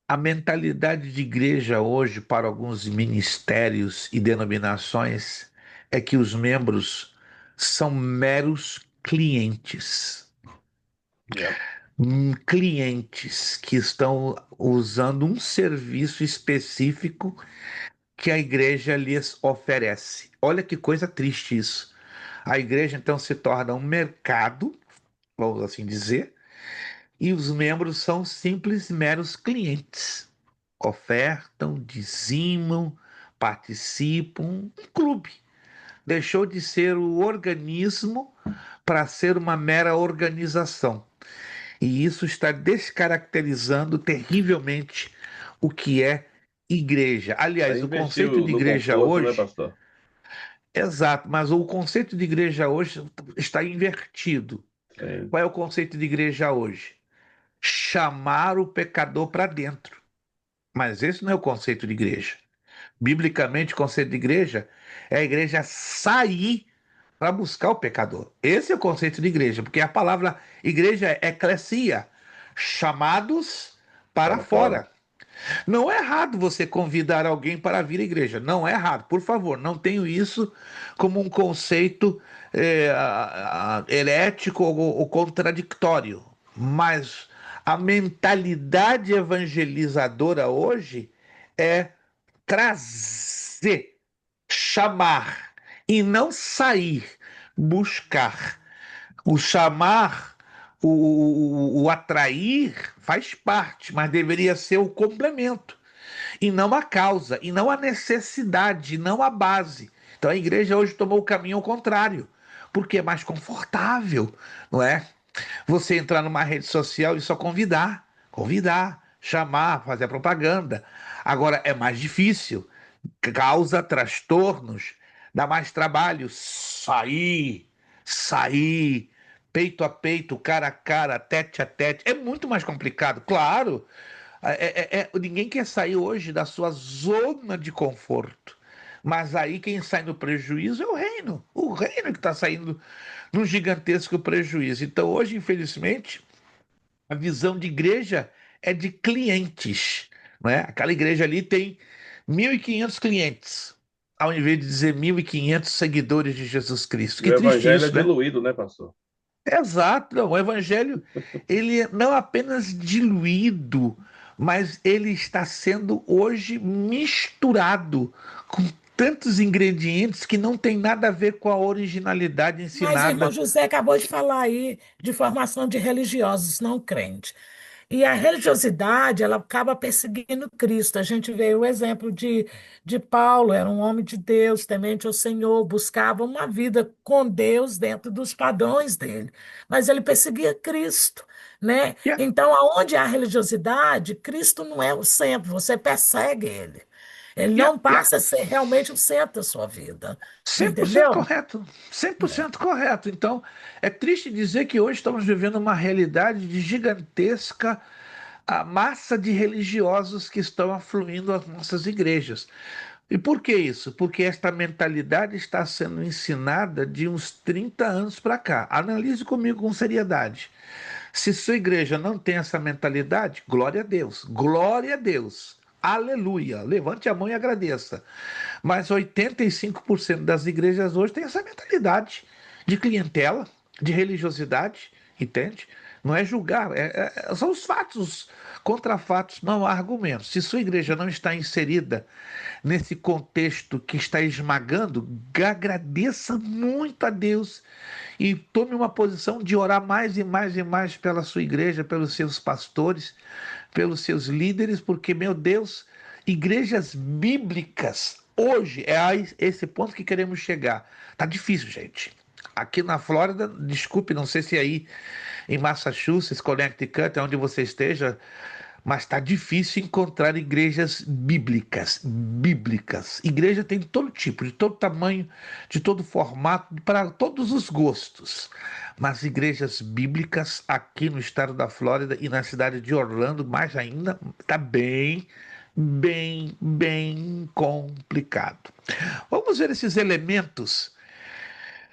A mentalidade de igreja hoje para alguns ministérios e denominações é que os membros são meros clientes. Clientes que estão usando um serviço específico que a igreja lhes oferece. Olha que coisa triste isso. A igreja então se torna um mercado, vamos assim dizer, e os membros são simples meros clientes. Ofertam, dizimam, participam, um clube. Deixou de ser o organismo para ser uma mera organização. E isso está descaracterizando terrivelmente o que é igreja. Aliás, o conceito Investiu de no igreja conforto, né, hoje, pastor? exato, mas o conceito de igreja hoje está invertido. Sim. Qual é o conceito de igreja hoje? Chamar o pecador para dentro. Mas esse não é o conceito de igreja. Biblicamente, o conceito de igreja é a igreja sair para buscar o pecador. Esse é o conceito de igreja, porque a palavra igreja é eclesia, chamados para Para fora. fora. Não é errado você convidar alguém para vir à igreja, não é errado, por favor, não tenho isso como um conceito herético ou contraditório, mas a mentalidade evangelizadora hoje é trazer, chamar e não sair, buscar. O chamar, o atrair faz parte, mas deveria ser o complemento, e não a causa, e não a necessidade, e não a base. Então a igreja hoje tomou o caminho ao contrário, porque é mais confortável, não é? Você entrar numa rede social e só convidar, chamar, fazer propaganda. Agora é mais difícil, causa transtornos, dá mais trabalho sair, peito a peito, cara a cara, tete a tete. É muito mais complicado, claro. Ninguém quer sair hoje da sua zona de conforto. Mas aí quem sai no prejuízo é o reino que está saindo num gigantesco prejuízo. Então hoje, infelizmente, a visão de igreja é de clientes, não é? Aquela igreja ali tem 1.500 clientes, ao invés de dizer 1.500 seguidores de Jesus Cristo. E o Que triste evangelho é isso, né? diluído, né, pastor? Exato, não, o evangelho, ele é não apenas diluído, mas ele está sendo hoje misturado com tantos ingredientes que não tem nada a ver com a originalidade Mas o irmão ensinada. José acabou de falar aí de formação de religiosos não crentes. E a religiosidade, ela acaba perseguindo Cristo. A gente vê o exemplo de Paulo, era um homem de Deus, temente ao Senhor, buscava uma vida com Deus dentro dos padrões dele. Mas ele perseguia Cristo, né? E é, Então, aonde há religiosidade, Cristo não é o centro, você persegue ele. Ele e é, não passa a ser realmente o centro da sua vida. Você 100% entendeu? correto, cem por É. cento correto. Então, é triste dizer que hoje estamos vivendo uma realidade de gigantesca a massa de religiosos que estão afluindo às nossas igrejas. E por que isso? Porque esta mentalidade está sendo ensinada de uns 30 anos para cá. Analise comigo com seriedade. Se sua igreja não tem essa mentalidade, glória a Deus, glória a Deus. Aleluia! Levante a mão e agradeça. Mas 85% das igrejas hoje têm essa mentalidade de clientela, de religiosidade, entende? Não é julgar, são os fatos, contra fatos, não há argumentos. Se sua igreja não está inserida nesse contexto que está esmagando, agradeça muito a Deus e tome uma posição de orar mais e mais e mais pela sua igreja, pelos seus pastores, pelos seus líderes, porque, meu Deus, igrejas bíblicas, hoje é a esse ponto que queremos chegar. Tá difícil, gente. Aqui na Flórida, desculpe, não sei se aí em Massachusetts, Connecticut, é onde você esteja, mas está difícil encontrar igrejas bíblicas, bíblicas. Igreja tem de todo tipo, de todo tamanho, de todo formato, para todos os gostos. Mas igrejas bíblicas aqui no estado da Flórida e na cidade de Orlando, mais ainda, está bem complicado. Vamos ver esses elementos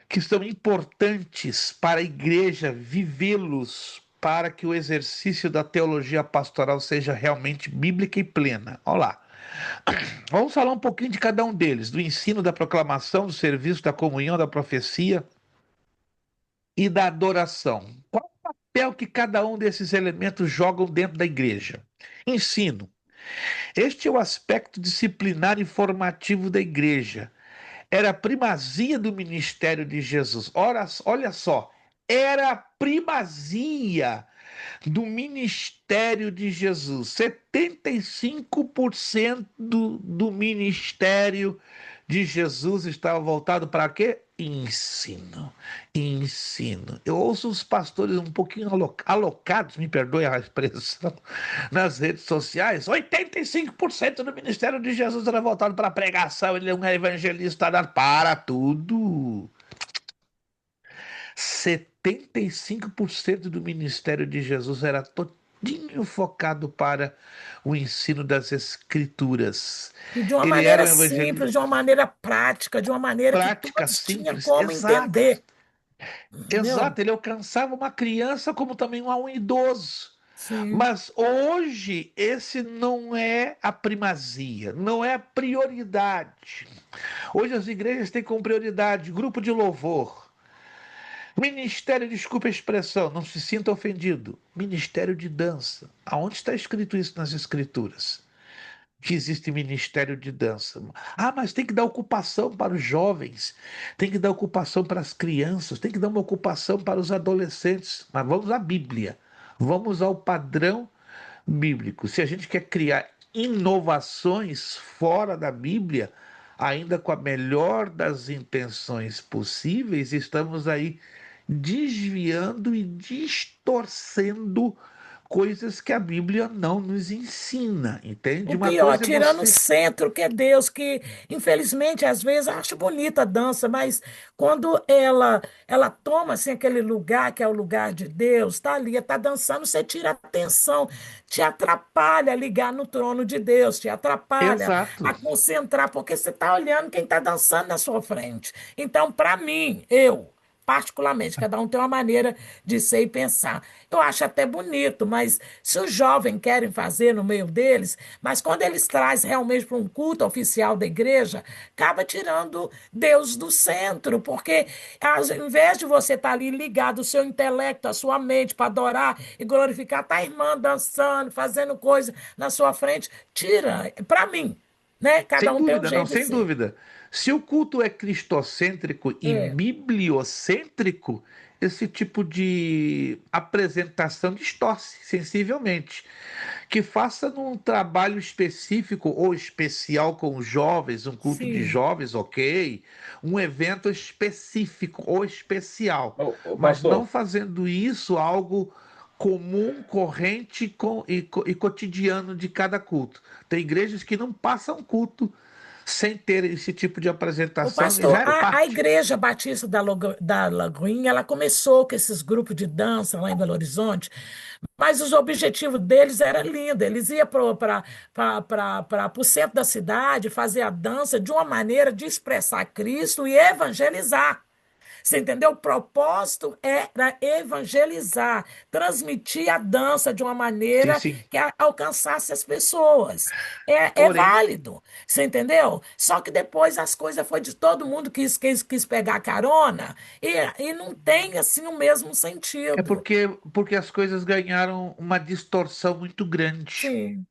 que são importantes para a igreja vivê-los para que o exercício da teologia pastoral seja realmente bíblica e plena. Olha lá. Vamos falar um pouquinho de cada um deles, do ensino, da proclamação, do serviço, da comunhão, da profecia e da adoração. Qual o papel que cada um desses elementos jogam dentro da igreja? Ensino. Este é o aspecto disciplinar e formativo da igreja. Era a primazia do ministério de Jesus. Ora, olha só, era a primazia do ministério de Jesus. 75% do ministério de Jesus estava voltado para quê? Ensino. Ensino. Eu ouço os pastores um pouquinho alocados, me perdoe a expressão, nas redes sociais. 85% do ministério de Jesus era voltado para a pregação, ele é um evangelista para tudo. 75% do ministério de Jesus era todinho focado para o ensino das Escrituras. E de uma Ele era maneira um simples, evangelista de uma maneira prática, de uma maneira que prática, todos tinham simples, como exato, entender, entendeu? exato. Ele alcançava uma criança como também um idoso. Sim. Mas hoje esse não é a primazia, não é a prioridade. Hoje as igrejas têm como prioridade grupo de louvor, ministério, desculpa a expressão, não se sinta ofendido, ministério de dança. Aonde está escrito isso nas escrituras? Que existe ministério de dança. Ah, mas tem que dar ocupação para os jovens, tem que dar ocupação para as crianças, tem que dar uma ocupação para os adolescentes. Mas vamos à Bíblia, vamos ao padrão bíblico. Se a gente quer criar inovações fora da Bíblia, ainda com a melhor das intenções possíveis, estamos aí desviando e distorcendo coisas que a Bíblia não nos ensina, entende? O Uma pior, coisa é tirando o você. centro, que é Deus, que infelizmente às vezes acho bonita a dança, mas quando ela toma assim, aquele lugar que é o lugar de Deus, está ali, está dançando, você tira a atenção, te atrapalha a ligar no trono de Deus, te atrapalha a Exato. concentrar, porque você está olhando quem está dançando na sua frente. Então, para mim, eu particularmente, cada um tem uma maneira de ser e pensar. Eu acho até bonito, mas se os jovens querem fazer no meio deles, mas quando eles trazem realmente para um culto oficial da igreja, acaba tirando Deus do centro, porque ao invés de você estar ali ligado o seu intelecto, a sua mente para adorar e glorificar, tá a irmã dançando, fazendo coisa na sua frente, tira, para mim, né? Cada Sem um tem um dúvida, não, jeito de sem ser. dúvida. Se o culto é cristocêntrico e É, bibliocêntrico, esse tipo de apresentação distorce sensivelmente. Que faça num trabalho específico ou especial com os jovens, um culto de sim. jovens, ok, um evento específico ou especial, Ô, mas não pastor, fazendo isso algo comum, corrente e cotidiano de cada culto. Tem igrejas que não passam culto sem ter esse tipo de O apresentação e pastor, já é a parte. Igreja Batista da Lagoinha, ela começou com esses grupos de dança lá em Belo Horizonte, mas os objetivos deles era lindo. Eles iam para o centro da cidade fazer a dança de uma maneira de expressar Cristo e evangelizar. Você entendeu? O propósito era evangelizar, transmitir a dança de uma Sim, maneira sim. que alcançasse as pessoas. É Porém, válido, você entendeu? Só que depois as coisas foi de todo mundo quis pegar carona e não tem assim o mesmo é sentido. porque as coisas ganharam uma distorção muito grande. Sim.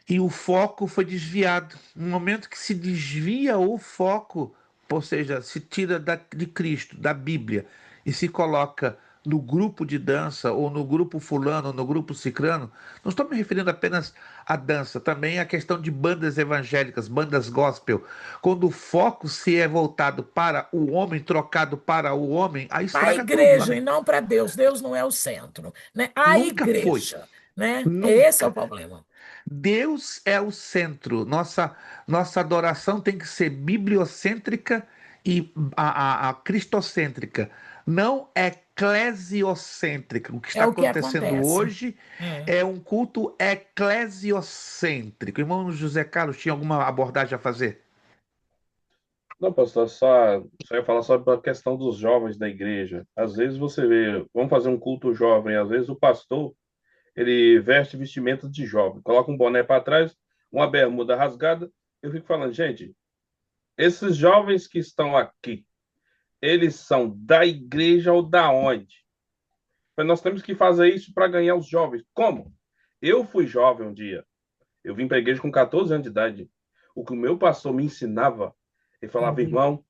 E o foco foi desviado. No momento que se desvia o foco, ou seja, se tira de Cristo, da Bíblia, e se coloca no grupo de dança, ou no grupo fulano, ou no grupo cicrano, não estou me referindo apenas à dança, também à questão de bandas evangélicas, bandas gospel. Quando o foco se é voltado para o homem, trocado para o homem, aí Para a estraga tudo. igreja e não para Deus. Deus não é o centro, né? A Nunca foi. igreja, né? Esse é o Nunca. problema. Deus é o centro. Nossa adoração tem que ser bibliocêntrica e a cristocêntrica, não eclesiocêntrica. O que É está o que acontecendo acontece. hoje É. é um culto eclesiocêntrico. Irmão José Carlos, tinha alguma abordagem a fazer? não, pastor, só ia falar sobre a questão dos jovens da igreja. Às vezes você vê, vamos fazer um culto jovem, às vezes o pastor, ele veste vestimentas de jovem, coloca um boné para trás, uma bermuda rasgada. Eu fico falando, gente, esses jovens que estão aqui, eles são da igreja ou da onde? Mas nós temos que fazer isso para ganhar os jovens. Como? Eu fui jovem um dia. Eu vim para a igreja com 14 anos de idade. O que o meu pastor me ensinava, ele falava, irmão,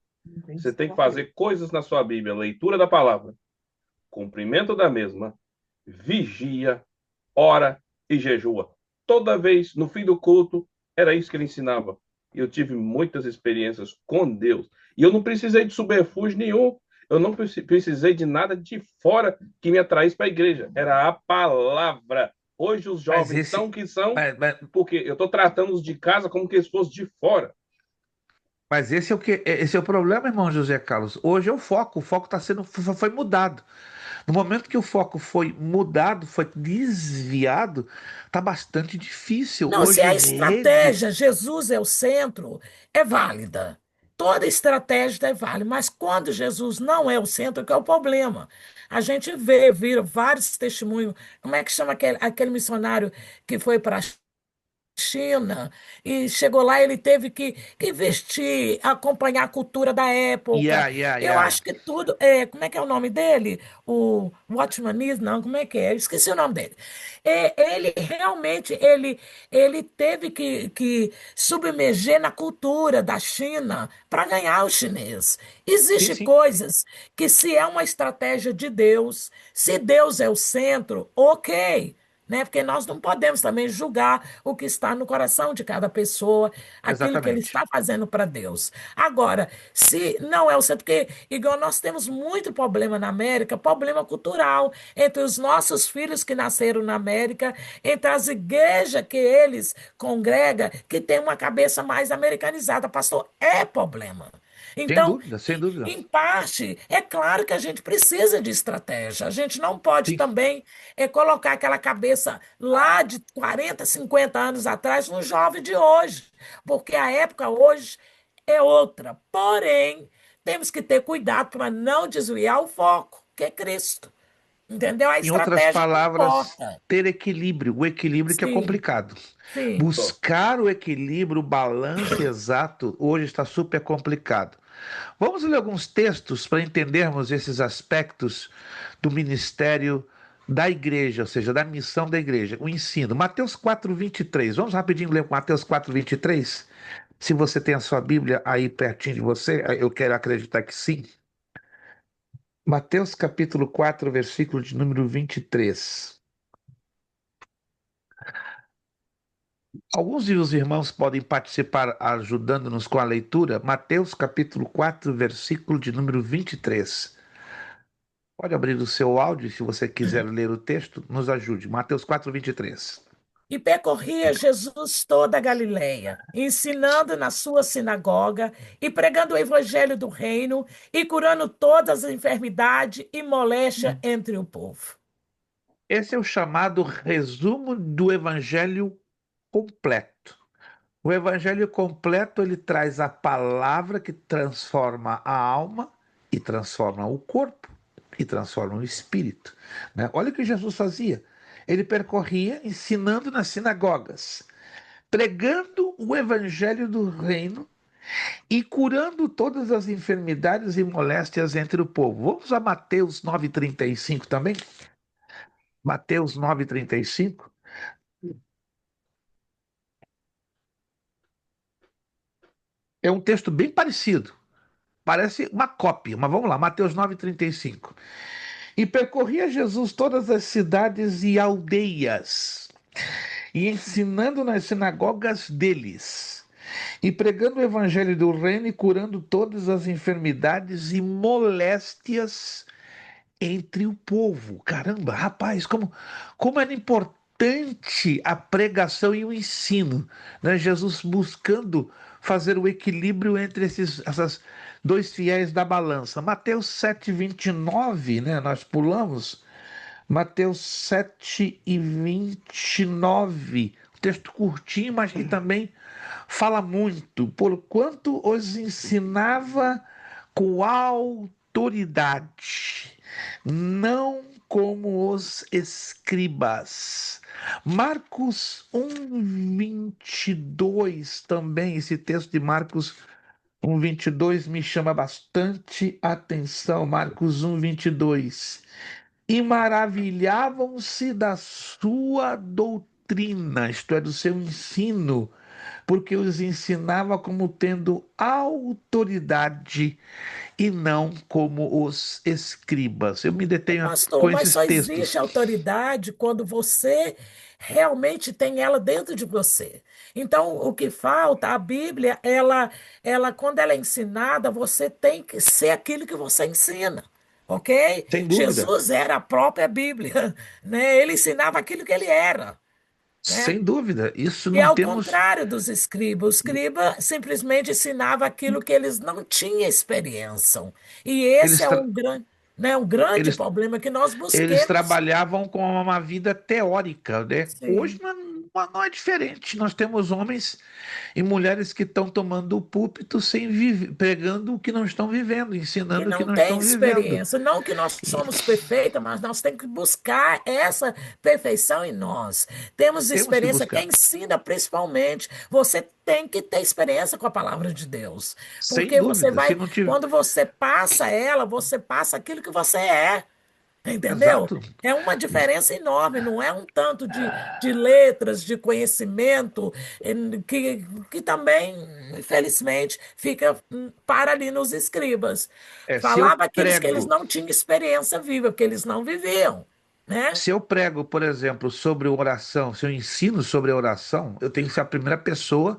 você tem que fazer coisas na sua Bíblia, leitura da palavra, cumprimento da mesma, vigia, ora e jejua. Toda vez, no fim do culto, era isso que ele ensinava. E eu tive muitas experiências com Deus. E eu não precisei de subterfúgio nenhum. Eu não precisei de nada de fora que me atraísse para a igreja. Era a palavra. Hoje os Mas jovens são o esse, que são, mas, mas- porque eu estou tratando-os de casa como que eles fossem de fora. mas esse é o problema, irmão José Carlos. Hoje é o foco está sendo, foi mudado. No momento que o foco foi mudado, foi desviado, tá bastante difícil. Não, se Hoje, a rede. estratégia Jesus é o centro, é válida. Toda estratégia é válida, mas quando Jesus não é o centro, que é o problema. A gente vira vários testemunhos. Como é que chama aquele missionário que foi para China e chegou lá, ele teve que investir, acompanhar a cultura da época. Yeah, yeah, Eu yeah. acho que tudo. Como é que é o nome dele? O Watchmanis? Não, como é que é? Eu esqueci o nome dele. Ele realmente ele teve que submerger na cultura da China para ganhar o chinês. Sim, Existem sim, coisas que, se é uma estratégia de Deus, se Deus é o centro, ok, né? Porque nós não podemos também julgar o que está no coração de cada pessoa, aquilo que ele exatamente. está fazendo para Deus. Agora, se não é o certo, porque igual nós temos muito problema na América, problema cultural entre os nossos filhos que nasceram na América, entre as igrejas que eles congregam, que tem uma cabeça mais americanizada, pastor, é problema. Sem Então, dúvida, sem dúvida. em parte, é claro que a gente precisa de estratégia. A gente não pode Sim, também colocar aquela cabeça lá de 40, 50 anos atrás no jovem de hoje, porque a época hoje é outra. Porém, temos que ter cuidado para não desviar o foco, que é Cristo. Entendeu? A Em outras estratégia não palavras, importa. ter equilíbrio, o equilíbrio que é Sim, complicado. sim. Só. Buscar o equilíbrio, o balanço exato, hoje está super complicado. Vamos ler alguns textos para entendermos esses aspectos do ministério da igreja, ou seja, da missão da igreja, o ensino. Mateus 4:23. Vamos rapidinho ler Mateus 4:23. Se você tem a sua Bíblia aí pertinho de você, eu quero acreditar que sim. Mateus capítulo 4, versículo de número 23. Alguns dos irmãos podem participar ajudando-nos com a leitura. Mateus capítulo 4, versículo de número 23. Pode abrir o seu áudio se você quiser ler o texto, nos ajude. Mateus 4, 23. E percorria Jesus toda a Galileia, ensinando na sua sinagoga e pregando o evangelho do reino e curando todas as enfermidades e moléstia entre o povo. Esse é o chamado resumo do evangelho completo. O evangelho completo, ele traz a palavra que transforma a alma e transforma o corpo e transforma o espírito, né? Olha o que Jesus fazia. Ele percorria ensinando nas sinagogas, pregando o evangelho do reino e curando todas as enfermidades e moléstias entre o povo. Vamos a Mateus 9:35 também? Mateus 9:35. É um texto bem parecido. Parece uma cópia, mas vamos lá, Mateus 9:35. E percorria Jesus todas as cidades e aldeias, e ensinando nas sinagogas deles, e pregando o evangelho do reino e curando todas as enfermidades e moléstias entre o povo. Caramba, rapaz, como era importante a pregação e o ensino, né? Jesus buscando fazer o equilíbrio entre essas dois fiéis da balança. Mateus 7:29, né? Nós pulamos. Mateus 7:29. Texto curtinho, mas que também fala muito. Porquanto os ensinava com autoridade, não como os escribas. Marcos 1:22 também, esse texto de Marcos 1:22 me chama bastante atenção. Marcos 1:22. E maravilhavam-se da sua doutrina, isto é, do seu ensino, porque os ensinava como tendo autoridade e não como os escribas. Eu me detenho Pastor, com mas esses só existe textos. autoridade quando você realmente tem ela dentro de você. Então, o que falta, a Bíblia, quando ela é ensinada, você tem que ser aquilo que você ensina. Ok? Sem dúvida, Jesus era a própria Bíblia, né? Ele ensinava aquilo que ele era, né? sem dúvida, isso E não ao temos. contrário dos escribas, o escriba simplesmente ensinava aquilo que eles não tinham experiência. E esse Eles, é tra- um grande eles, problema que nós eles busquemos. trabalhavam com uma vida teórica, né? Hoje Sim. não é diferente. Nós temos homens e mulheres que estão tomando o púlpito sem pregando o que não estão vivendo, Que ensinando o que não não tem estão vivendo. experiência. Não que nós E somos perfeitos, mas nós temos que buscar essa perfeição em nós. Temos temos que experiência, quem buscar. ensina principalmente. Você tem que ter experiência com a palavra de Deus. Sem Porque você dúvida. Se vai, não tiver. quando você passa ela, você passa aquilo que você é. Entendeu? Exato. É uma diferença enorme, não é um tanto de letras, de conhecimento, que também, infelizmente, fica para ali nos escribas. Se eu Falava aqueles que eles prego. não tinham experiência viva, que eles não viviam, né? Se eu prego, por exemplo, sobre oração, se eu ensino sobre oração, eu tenho que ser a primeira pessoa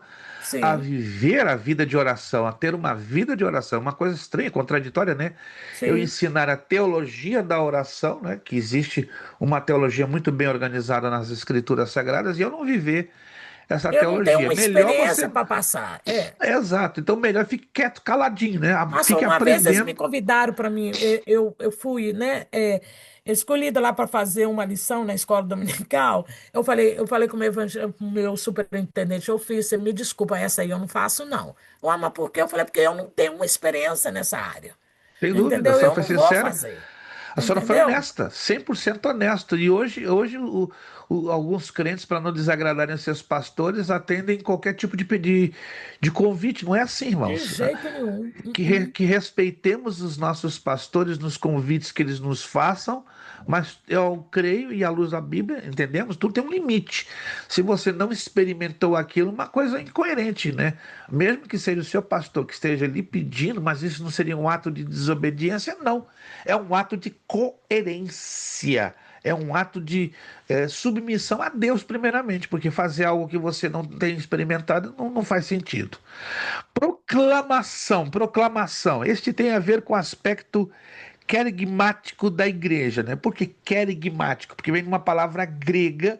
a Sim, viver a vida de oração, a ter uma vida de oração. Uma coisa estranha, contraditória, né? Eu sim. ensinar a teologia da oração, né? Que existe uma teologia muito bem organizada nas Escrituras Sagradas, e eu não viver essa Eu não tenho teologia. uma Melhor experiência você. para passar. É. Exato. Então, melhor fique quieto, caladinho, né? Passou Fique uma vez, eles me aprendendo. convidaram para mim, eu fui, né, escolhida lá para fazer uma lição na escola dominical. Eu falei com o meu superintendente, eu fiz, você me desculpa, essa aí eu não faço, não. Ué, mas por quê? Eu falei, porque eu não tenho uma experiência nessa área. Sem dúvida, a Entendeu? senhora Eu foi não vou sincera. fazer. A senhora foi Entendeu? honesta, 100% honesta. E hoje alguns crentes, para não desagradarem seus pastores, atendem qualquer tipo de convite. Não é assim, De irmãos. jeito nenhum. Que respeitemos os nossos pastores nos convites que eles nos façam, mas eu creio, e à luz da Bíblia, entendemos? Tudo tem um limite. Se você não experimentou aquilo, uma coisa incoerente, né? Mesmo que seja o seu pastor que esteja ali pedindo, mas isso não seria um ato de desobediência? Não. É um ato de coerência. É um ato de submissão a Deus, primeiramente, porque fazer algo que você não tem experimentado não faz sentido. Proclamação, proclamação. Este tem a ver com o aspecto querigmático da igreja, né? Por que querigmático? Porque vem de uma palavra grega,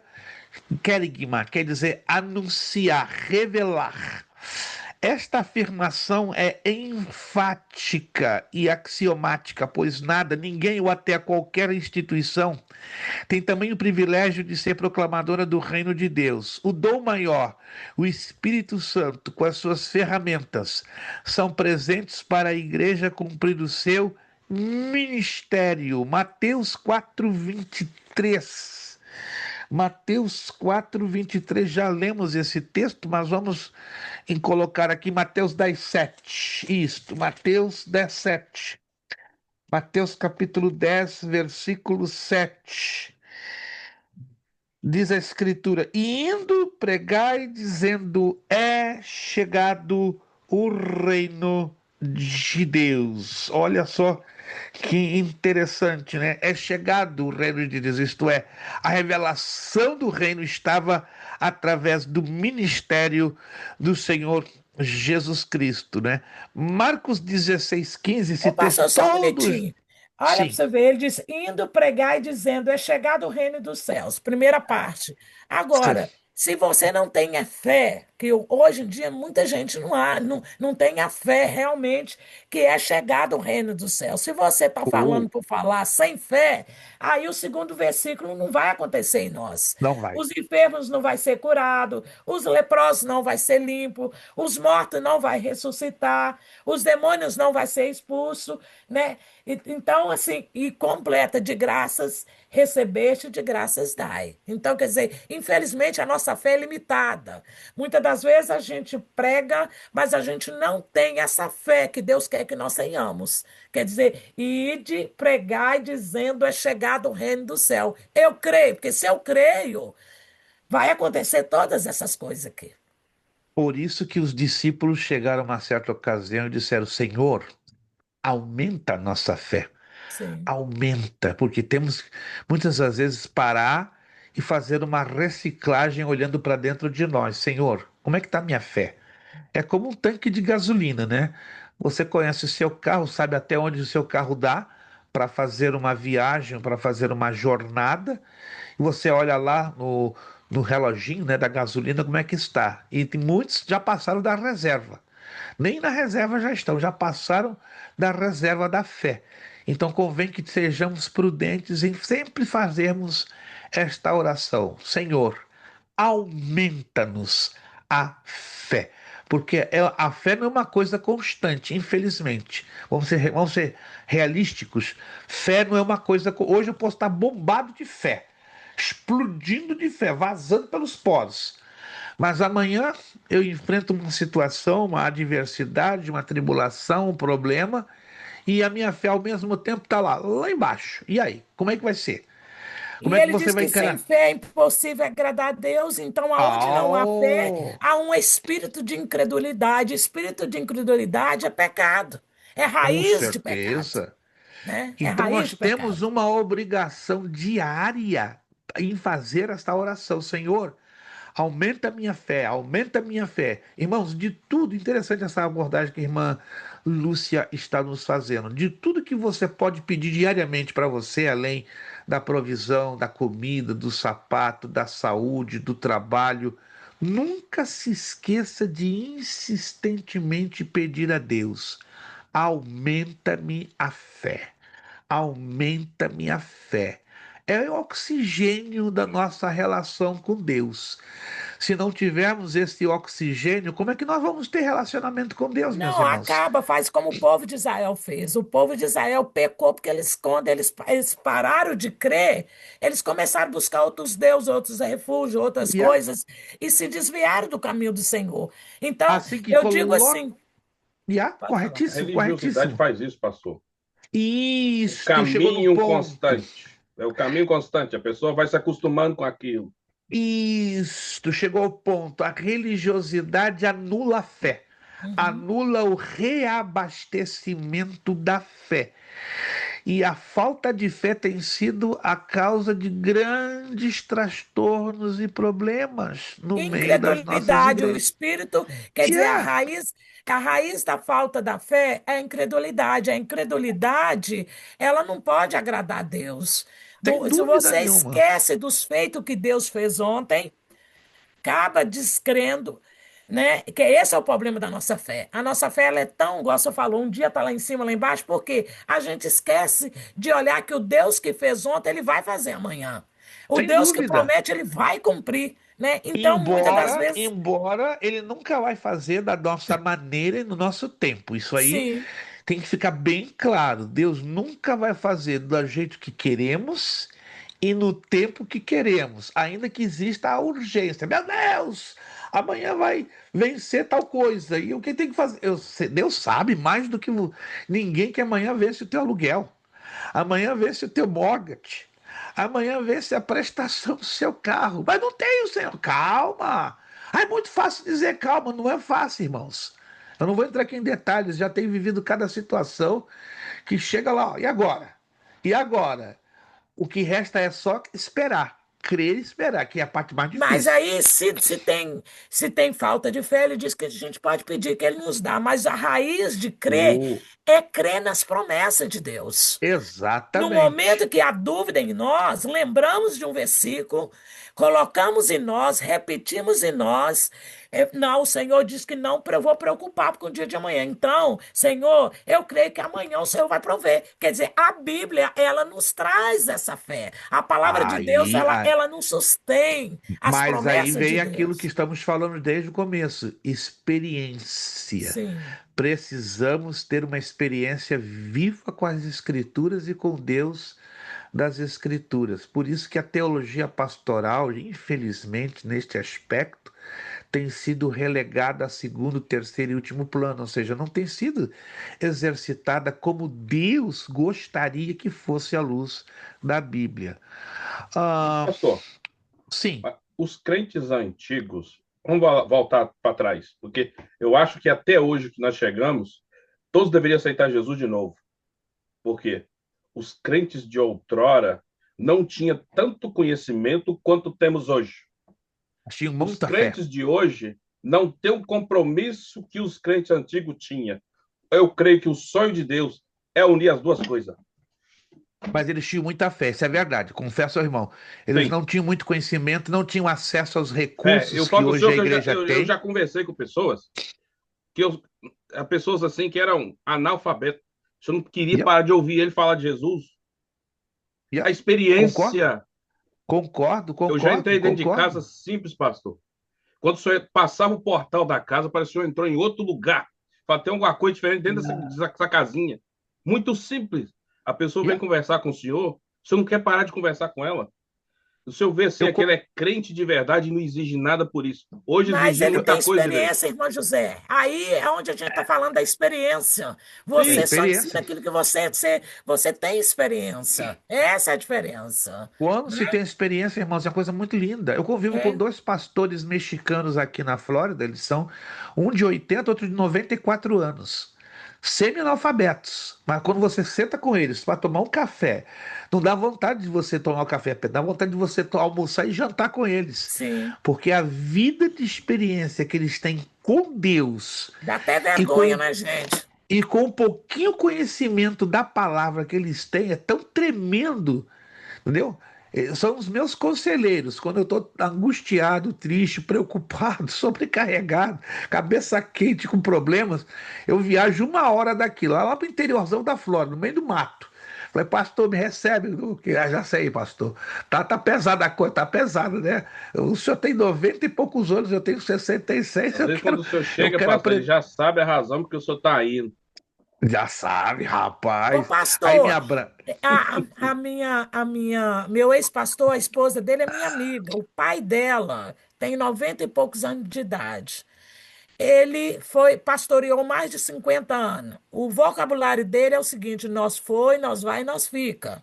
querigma, quer dizer anunciar, revelar. Esta afirmação é enfática e axiomática, pois nada, ninguém ou até qualquer instituição tem também o privilégio de ser proclamadora do reino de Deus. O dom maior, o Espírito Santo, com as suas ferramentas, são presentes para a igreja cumprir o seu ministério. Mateus 4:23. Mateus 4:23, já lemos esse texto, mas vamos colocar aqui Mateus 10:7. Isto, Mateus 10:7. Mateus capítulo 10, versículo 7. Diz a Escritura: e indo pregai, dizendo: é chegado o reino de Deus. Olha só que interessante, né? É chegado o reino de Deus, isto é, a revelação do reino estava através do ministério do Senhor Jesus Cristo, né? Marcos 16:15, esse Ô, texto pastor, só um todos. minutinho. Olha para Sim, você ver, ele diz, indo pregar e dizendo, é chegado o reino dos céus. Primeira parte. sim. Agora, se você não tem a fé, que hoje em dia muita gente não tem a fé realmente que é chegado o reino dos céus. Se você está falando Oh, por falar sem fé, aí o segundo versículo não vai acontecer em nós. não vai. Os enfermos não vai ser curados, os leprosos não vai ser limpo, os mortos não vai ressuscitar, os demônios não vai ser expulso, né? Então, assim, e completa de graças recebeste, de graças dai. Então, quer dizer, infelizmente a nossa fé é limitada. Muitas das vezes a gente prega, mas a gente não tem essa fé que Deus quer que nós tenhamos. Quer dizer, ide pregar e dizendo é chegado o reino do céu. Eu creio, porque se eu creio, vai acontecer todas essas coisas aqui. Por isso que os discípulos chegaram a uma certa ocasião e disseram: Senhor, aumenta a nossa fé, Sim. aumenta, porque temos muitas das vezes parar e fazer uma reciclagem olhando para dentro de nós. Senhor, como é que está a minha fé? É como um tanque de gasolina, né? Você conhece o seu carro, sabe até onde o seu carro dá para fazer uma viagem, para fazer uma jornada, e você olha lá no reloginho, né, da gasolina, como é que está. E muitos já passaram da reserva. Nem na reserva já estão, já passaram da reserva da fé. Então convém que sejamos prudentes em sempre fazermos esta oração. Senhor, aumenta-nos a fé. Porque a fé não é uma coisa constante, infelizmente. Vamos ser realísticos. Fé não é uma coisa. Hoje eu posso estar bombado de fé, explodindo de fé, vazando pelos poros. Mas amanhã eu enfrento uma situação, uma adversidade, uma tribulação, um problema, e a minha fé ao mesmo tempo está lá embaixo. E aí? Como é que vai ser? E Como é que ele você diz vai que sem encarar? fé é impossível agradar a Deus, então aonde não há fé, Oh, há um espírito de incredulidade. Espírito de incredulidade é pecado, é com raiz de pecado, certeza. né? É Então raiz nós de temos pecado. uma obrigação diária em fazer esta oração. Senhor, aumenta a minha fé. Irmãos, de tudo, interessante essa abordagem que a irmã Lúcia está nos fazendo. De tudo que você pode pedir diariamente para você, além da provisão, da comida, do sapato, da saúde, do trabalho, Nunca se esqueça de insistentemente pedir a Deus: aumenta-me a fé, aumenta-me a fé. É o oxigênio da nossa relação com Deus. Se não tivermos esse oxigênio, como é que nós vamos ter relacionamento com Deus, meus Não, irmãos? acaba, faz como o povo de Israel fez. O povo de Israel pecou porque quando eles pararam de crer, eles começaram a buscar outros deuses, outros refúgios, outras E é coisas, e se desviaram do caminho do Senhor. Então, assim que eu digo coloca. assim, A pode falar. Corretíssimo, religiosidade corretíssimo. faz isso, pastor. O Isso, chegou no caminho ponto. constante. É o caminho constante. A pessoa vai se acostumando com aquilo. Isto chegou ao ponto. A religiosidade anula a fé, Uhum. anula o reabastecimento da fé. E a falta de fé tem sido a causa de grandes transtornos e problemas no meio das nossas Incredulidade, o igrejas. espírito, quer E dizer, é, a raiz da falta da fé é a incredulidade. A incredulidade, ela não pode agradar a Deus. sem Se dúvida você nenhuma. esquece dos feitos que Deus fez ontem, acaba descrendo, né? Que esse é o problema da nossa fé. A nossa fé, ela é tão, igual você falou, um dia está lá em cima, lá embaixo, porque a gente esquece de olhar que o Deus que fez ontem, ele vai fazer amanhã. O Sem Deus que dúvida. promete, ele vai cumprir, né? Então, muitas das Embora, vezes, embora ele nunca vai fazer da nossa maneira e no nosso tempo. Isso aí sim. tem que ficar bem claro. Deus nunca vai fazer do jeito que queremos e no tempo que queremos, ainda que exista a urgência. Meu Deus, amanhã vai vencer tal coisa. E o que tem que fazer? Deus sabe mais do que ninguém que amanhã vence o teu aluguel. Amanhã vence o teu mortgage. Amanhã vence a prestação do seu carro. Mas não tenho, Senhor. Calma. Ah, é muito fácil dizer calma. Não é fácil, irmãos. Eu não vou entrar aqui em detalhes. Já tenho vivido cada situação que chega lá. Ó, e agora? E agora? O que resta é só esperar. Crer e esperar, que é a parte mais Mas difícil. aí, se tem falta de fé, ele diz que a gente pode pedir que ele nos dá. Mas a raiz de crer Oh, é crer nas promessas de Deus. No momento Exatamente. que há dúvida em nós, lembramos de um versículo, colocamos em nós, repetimos em nós. Não, o Senhor diz que não, eu vou preocupar com o dia de amanhã. Então, Senhor, eu creio que amanhã o Senhor vai prover. Quer dizer, a Bíblia, ela nos traz essa fé. A palavra de Deus, Aí, ela nos sustém as mas aí promessas de vem aquilo que Deus. estamos falando desde o começo: experiência. Sim. Precisamos ter uma experiência viva com as Escrituras e com Deus das Escrituras. Por isso que a teologia pastoral, infelizmente, neste aspecto, tem sido relegada a segundo, terceiro e último plano, ou seja, não tem sido exercitada como Deus gostaria que fosse a luz da Bíblia. Ah, pastor, sim, os crentes antigos, vamos voltar para trás, porque eu acho que até hoje que nós chegamos, todos deveriam aceitar Jesus de novo. Por quê? Os crentes de outrora não tinham tanto conhecimento quanto temos hoje. tinha Os muita fé. crentes de hoje não têm o compromisso que os crentes antigos tinham. Eu creio que o sonho de Deus é unir as duas coisas. Mas eles tinham muita fé, isso é verdade, confesso ao irmão. Eles Sim. não tinham muito conhecimento, não tinham acesso aos Eu recursos que falo com o hoje senhor a que igreja eu tem. já conversei com pessoas pessoas assim que eram analfabetas. Eu não queria Yep, parar de ouvir ele falar de Jesus. A yep. Concordo, experiência. concordo, Eu já concordo, entrei dentro de casa concordo. simples, pastor. Quando o senhor passava o portal da casa, parecia que o senhor entrou em outro lugar. Fala, tem alguma coisa diferente dentro dessa casinha. Muito simples. A pessoa vem Yep. conversar com o senhor não quer parar de conversar com ela. O senhor vê assim, Eu, aquele é crente de verdade e não exige nada por isso. Hoje Mas exigir ele muita tem coisa, igreja. experiência, irmão José. Aí é onde a gente está falando da experiência. tenho Sim, Você só ensina experiência. aquilo que você tem experiência. Essa é a diferença. Quando Né? se tem experiência, irmãos, é uma coisa muito linda. Eu convivo com É. dois pastores mexicanos aqui na Flórida, eles são um de 80, outro de 94 anos. Semi-analfabetos. Mas quando você senta com eles para tomar um café, não dá vontade de você tomar o café, dá vontade de você almoçar e jantar com eles. Sim. Porque a vida de experiência que eles têm com Deus Dá até e vergonha com, na gente. e com um pouquinho conhecimento da palavra que eles têm é tão tremendo. Entendeu? São os meus conselheiros. Quando eu estou angustiado, triste, preocupado, sobrecarregado, cabeça quente com problemas, eu viajo 1 hora daqui, lá para o interiorzão da Flórida, no meio do mato. Falei, pastor, me recebe. Já sei, pastor. Tá pesada a coisa, tá pesada, né? O senhor tem 90 e poucos anos, eu tenho 66. Às vezes, quando o senhor Eu chega, quero pastor, ele aprender. já sabe a razão porque o senhor está indo. Já sabe, Ô, rapaz. Aí pastor, minha branca. meu ex-pastor, a esposa dele é minha amiga. O pai dela tem 90 e poucos anos de idade. Ele pastoreou mais de 50 anos. O vocabulário dele é o seguinte: nós foi, nós vai, nós fica.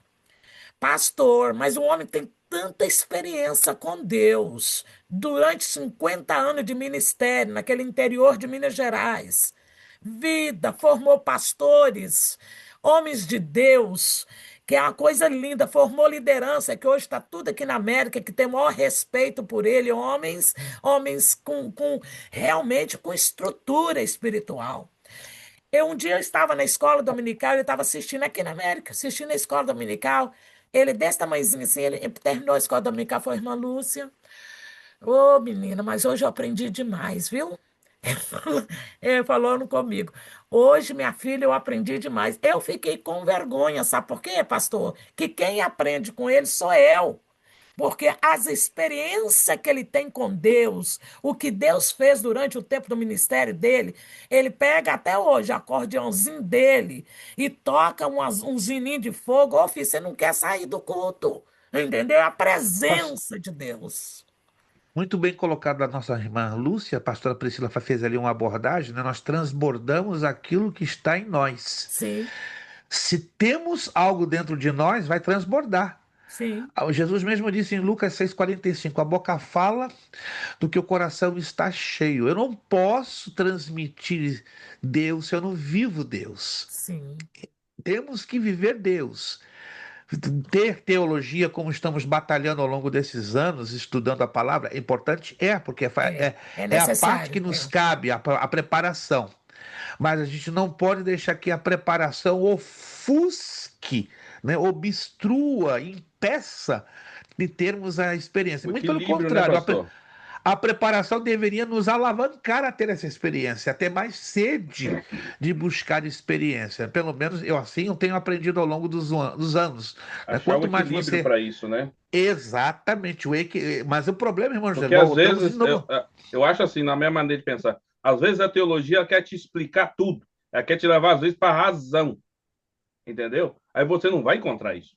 Pastor, mas um homem tem tanta experiência com Deus durante 50 anos de ministério naquele interior de Minas Gerais. Vida, formou pastores, homens de Deus, que é uma coisa linda, formou liderança, que hoje está tudo aqui na América, que tem o maior respeito por ele, homens realmente com estrutura espiritual. Um dia eu estava na escola dominical, ele estava assistindo aqui na América, assistindo a escola dominical. Ele, desse tamanhozinho assim, ele terminou a escola dominical, foi a irmã Lúcia. Ô, menina, mas hoje eu aprendi demais, viu? Ele falando comigo. Hoje, minha filha, eu aprendi demais. Eu fiquei com vergonha, sabe por quê, pastor? Que quem aprende com ele sou eu. Porque as experiências que ele tem com Deus, o que Deus fez durante o tempo do ministério dele, ele pega até hoje o acordeãozinho dele e toca um zininho de fogo. Ô, filho, você não quer sair do culto, entendeu? A Pas- presença de Deus. Muito bem colocado a nossa irmã Lúcia, a pastora Priscila fez ali uma abordagem, né? Nós transbordamos aquilo que está em nós. Sim, Se temos algo dentro de nós, vai transbordar. sim, Jesus mesmo disse em Lucas 6,45: a boca fala do que o coração está cheio. Eu não posso transmitir Deus se eu não vivo Deus. sim. Temos que viver Deus. Ter teologia, como estamos batalhando ao longo desses anos, estudando a palavra, é importante? Porque É é a parte que necessário. nos cabe, a preparação. Mas a gente não pode deixar que a preparação ofusque, né, obstrua, impeça de termos a experiência. O Muito pelo equilíbrio, né, contrário, pastor? a preparação deveria nos alavancar a ter essa experiência, a ter mais sede de buscar experiência. Pelo menos eu assim eu tenho aprendido ao longo dos anos. Né? Achar o Quanto mais equilíbrio você. para isso, né? Exatamente. Mas o problema, irmão José, Porque às voltamos de vezes, novo. eu acho assim, na minha maneira de pensar, às vezes a teologia ela quer te explicar tudo. Ela quer te levar, às vezes, para a razão. Entendeu? Aí você não vai encontrar isso.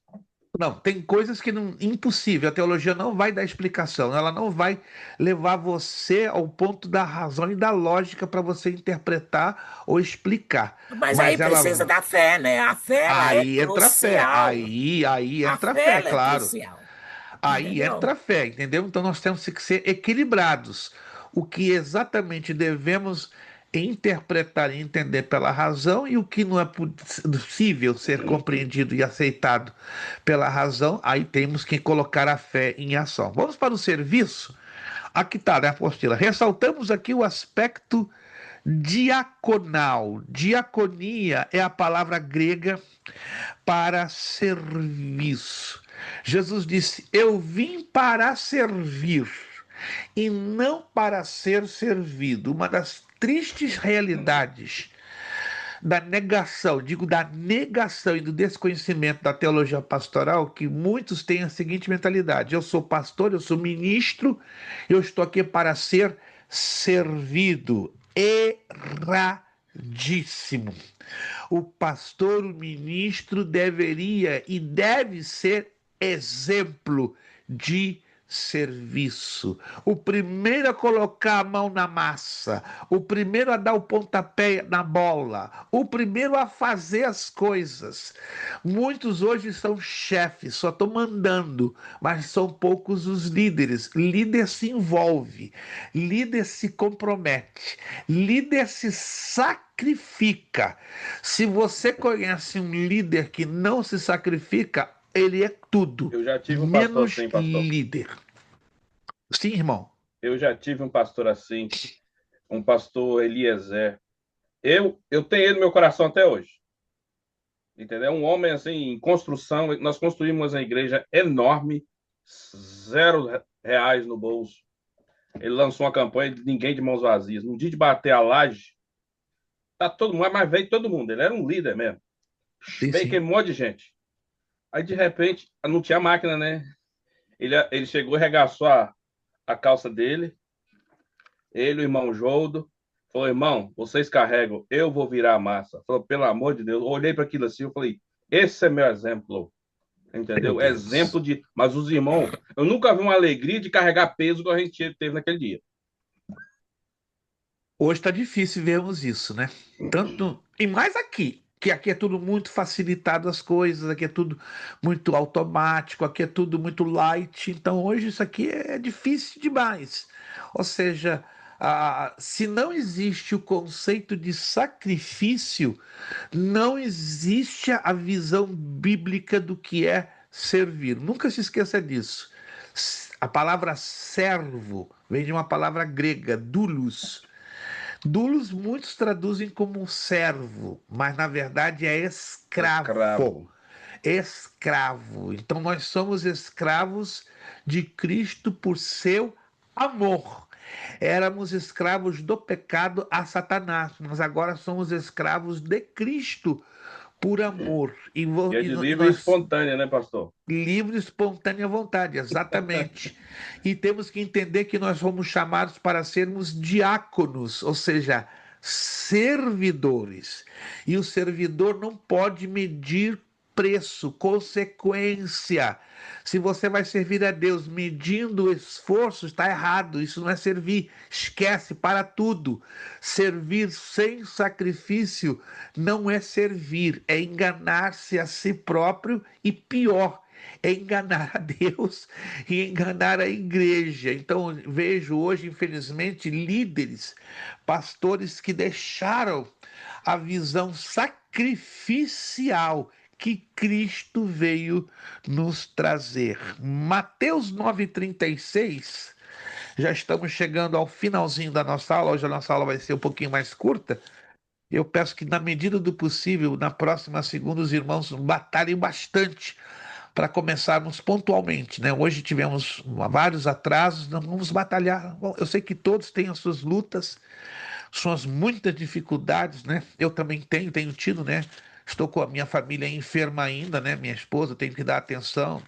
Não, tem coisas que não, impossível. A teologia não vai dar explicação. Ela não vai levar você ao ponto da razão e da lógica para você interpretar ou explicar. Mas aí Mas precisa ela da fé, né? A fé, ela é aí entra a fé. crucial. Aí A entra a fé, fé, ela é claro. crucial. Aí Entendeu? entra a fé, entendeu? Então nós temos que ser equilibrados. O que exatamente devemos interpretar e entender pela razão e o que não é possível ser compreendido e aceitado pela razão, aí temos que colocar a fé em ação. Vamos para o serviço? Aqui está, né, apostila? Ressaltamos aqui o aspecto diaconal. Diaconia é a palavra grega para serviço. Jesus disse: eu vim para servir e não para ser servido. Uma das tristes realidades da negação, digo da negação e do desconhecimento da teologia pastoral, que muitos têm a seguinte mentalidade: eu sou pastor, eu sou ministro, eu estou aqui para ser servido. Erradíssimo. O pastor, o ministro deveria e deve ser exemplo de serviço. O primeiro a colocar a mão na massa, o primeiro a dar o pontapé na bola, o primeiro a fazer as coisas. Muitos hoje são chefes, só estão mandando, mas são poucos os líderes. Líder se envolve, líder se compromete, líder se sacrifica. Se você conhece um líder que não se sacrifica, ele é tudo, Eu já tive um pastor menos assim, pastor. líder. Sim, irmão. Eu já tive um pastor assim, um pastor Eliezer. Eu tenho ele no meu coração até hoje. Entendeu? Um homem assim, em construção. Nós construímos uma igreja enorme, R$ 0 no bolso. Ele lançou uma campanha de ninguém de mãos vazias. No dia de bater a laje, tá todo mundo, mas veio todo mundo. Ele era um líder mesmo. Sim, Veio aquele sim. monte de gente. Aí, de repente, não tinha máquina, né? Ele chegou e regaçou a calça dele. Ele, o irmão Joldo, falou: irmão, vocês carregam, eu vou virar a massa. Falou: pelo amor de Deus. Eu olhei para aquilo assim, eu falei: esse é meu exemplo. Meu Entendeu? Deus. Exemplo de. Mas os irmãos, eu nunca vi uma alegria de carregar peso que a gente teve naquele dia. Hoje está difícil vermos isso, né? Tanto e mais aqui, que aqui é tudo muito facilitado as coisas, aqui é tudo muito automático, aqui é tudo muito light. Então hoje isso aqui é difícil demais. Ou seja, se não existe o conceito de sacrifício, não existe a visão bíblica do que é servir. Nunca se esqueça disso. A palavra servo vem de uma palavra grega, doulos. Doulos muitos traduzem como servo, mas na verdade é escravo. Escravo. Escravo. Então nós somos escravos de Cristo por seu amor. Éramos escravos do pecado a Satanás, mas agora somos escravos de Cristo por amor. E é de E livre e nós espontânea, né, pastor? livre, espontânea vontade, exatamente. E temos que entender que nós fomos chamados para sermos diáconos, ou seja, servidores. E o servidor não pode medir preço, consequência. Se você vai servir a Deus medindo o esforço, está errado. Isso não é servir. Esquece, para tudo. Servir sem sacrifício não é servir, é enganar-se a si próprio e pior, é enganar a Deus e enganar a igreja. Então, vejo hoje, infelizmente, líderes, pastores que deixaram a visão sacrificial que Cristo veio nos trazer. Mateus 9,36, já estamos chegando ao finalzinho da nossa aula, hoje a nossa aula vai ser um pouquinho mais curta. Eu peço que, na medida do possível, na próxima segunda, os irmãos batalhem bastante para começarmos pontualmente, né? Hoje tivemos vários atrasos, não vamos batalhar. Bom, eu sei que todos têm as suas lutas, suas muitas dificuldades, né? Eu também tenho tido, né? Estou com a minha família enferma ainda, né? Minha esposa, tenho que dar atenção,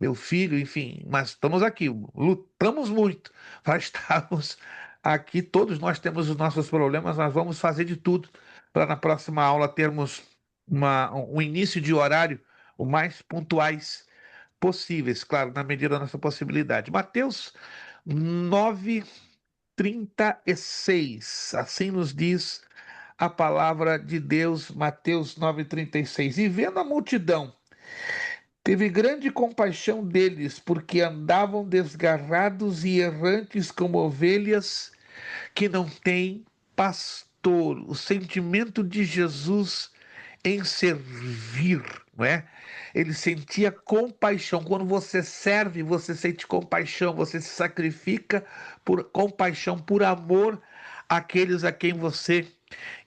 meu filho, enfim, mas estamos aqui, lutamos muito para estarmos aqui. Todos nós temos os nossos problemas, nós vamos fazer de tudo para na próxima aula termos um início de horário o mais pontuais possíveis, claro, na medida da nossa possibilidade. Mateus 9:36, assim nos diz a palavra de Deus, Mateus 9:36. E vendo a multidão, teve grande compaixão deles, porque andavam desgarrados e errantes como ovelhas que não têm pastor. O sentimento de Jesus em servir, não é? Ele sentia compaixão. Quando você serve, você sente compaixão, você se sacrifica por compaixão, por amor àqueles a quem você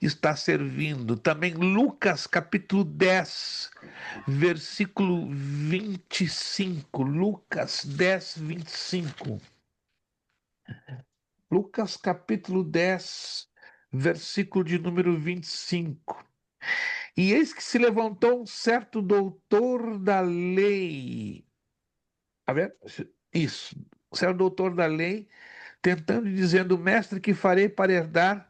está servindo. Também Lucas capítulo 10, versículo 25. Lucas 10, 25. Lucas capítulo 10, versículo de número 25. E eis que se levantou um certo doutor da lei. Tá vendo? Isso. Um certo doutor da lei, tentando e dizendo: Mestre, que farei para herdar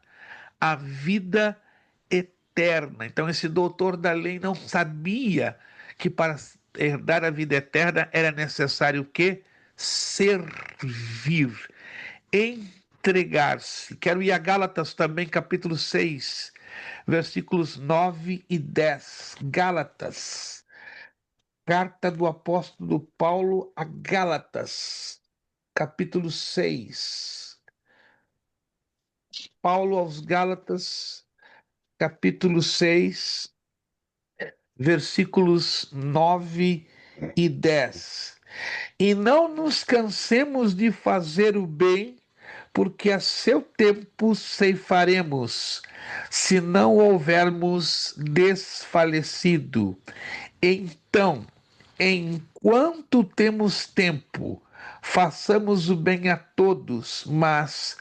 a vida eterna? Então, esse doutor da lei não sabia que para herdar a vida eterna era necessário o quê? Servir, entregar-se. Quero ir a Gálatas também, capítulo 6, versículos 9 e 10. Gálatas, carta do apóstolo Paulo a Gálatas, capítulo 6. Paulo aos Gálatas, capítulo 6, versículos 9 e 10. E não nos cansemos de fazer o bem, porque a seu tempo ceifaremos, se não houvermos desfalecido. Então, enquanto temos tempo, façamos o bem a todos, mas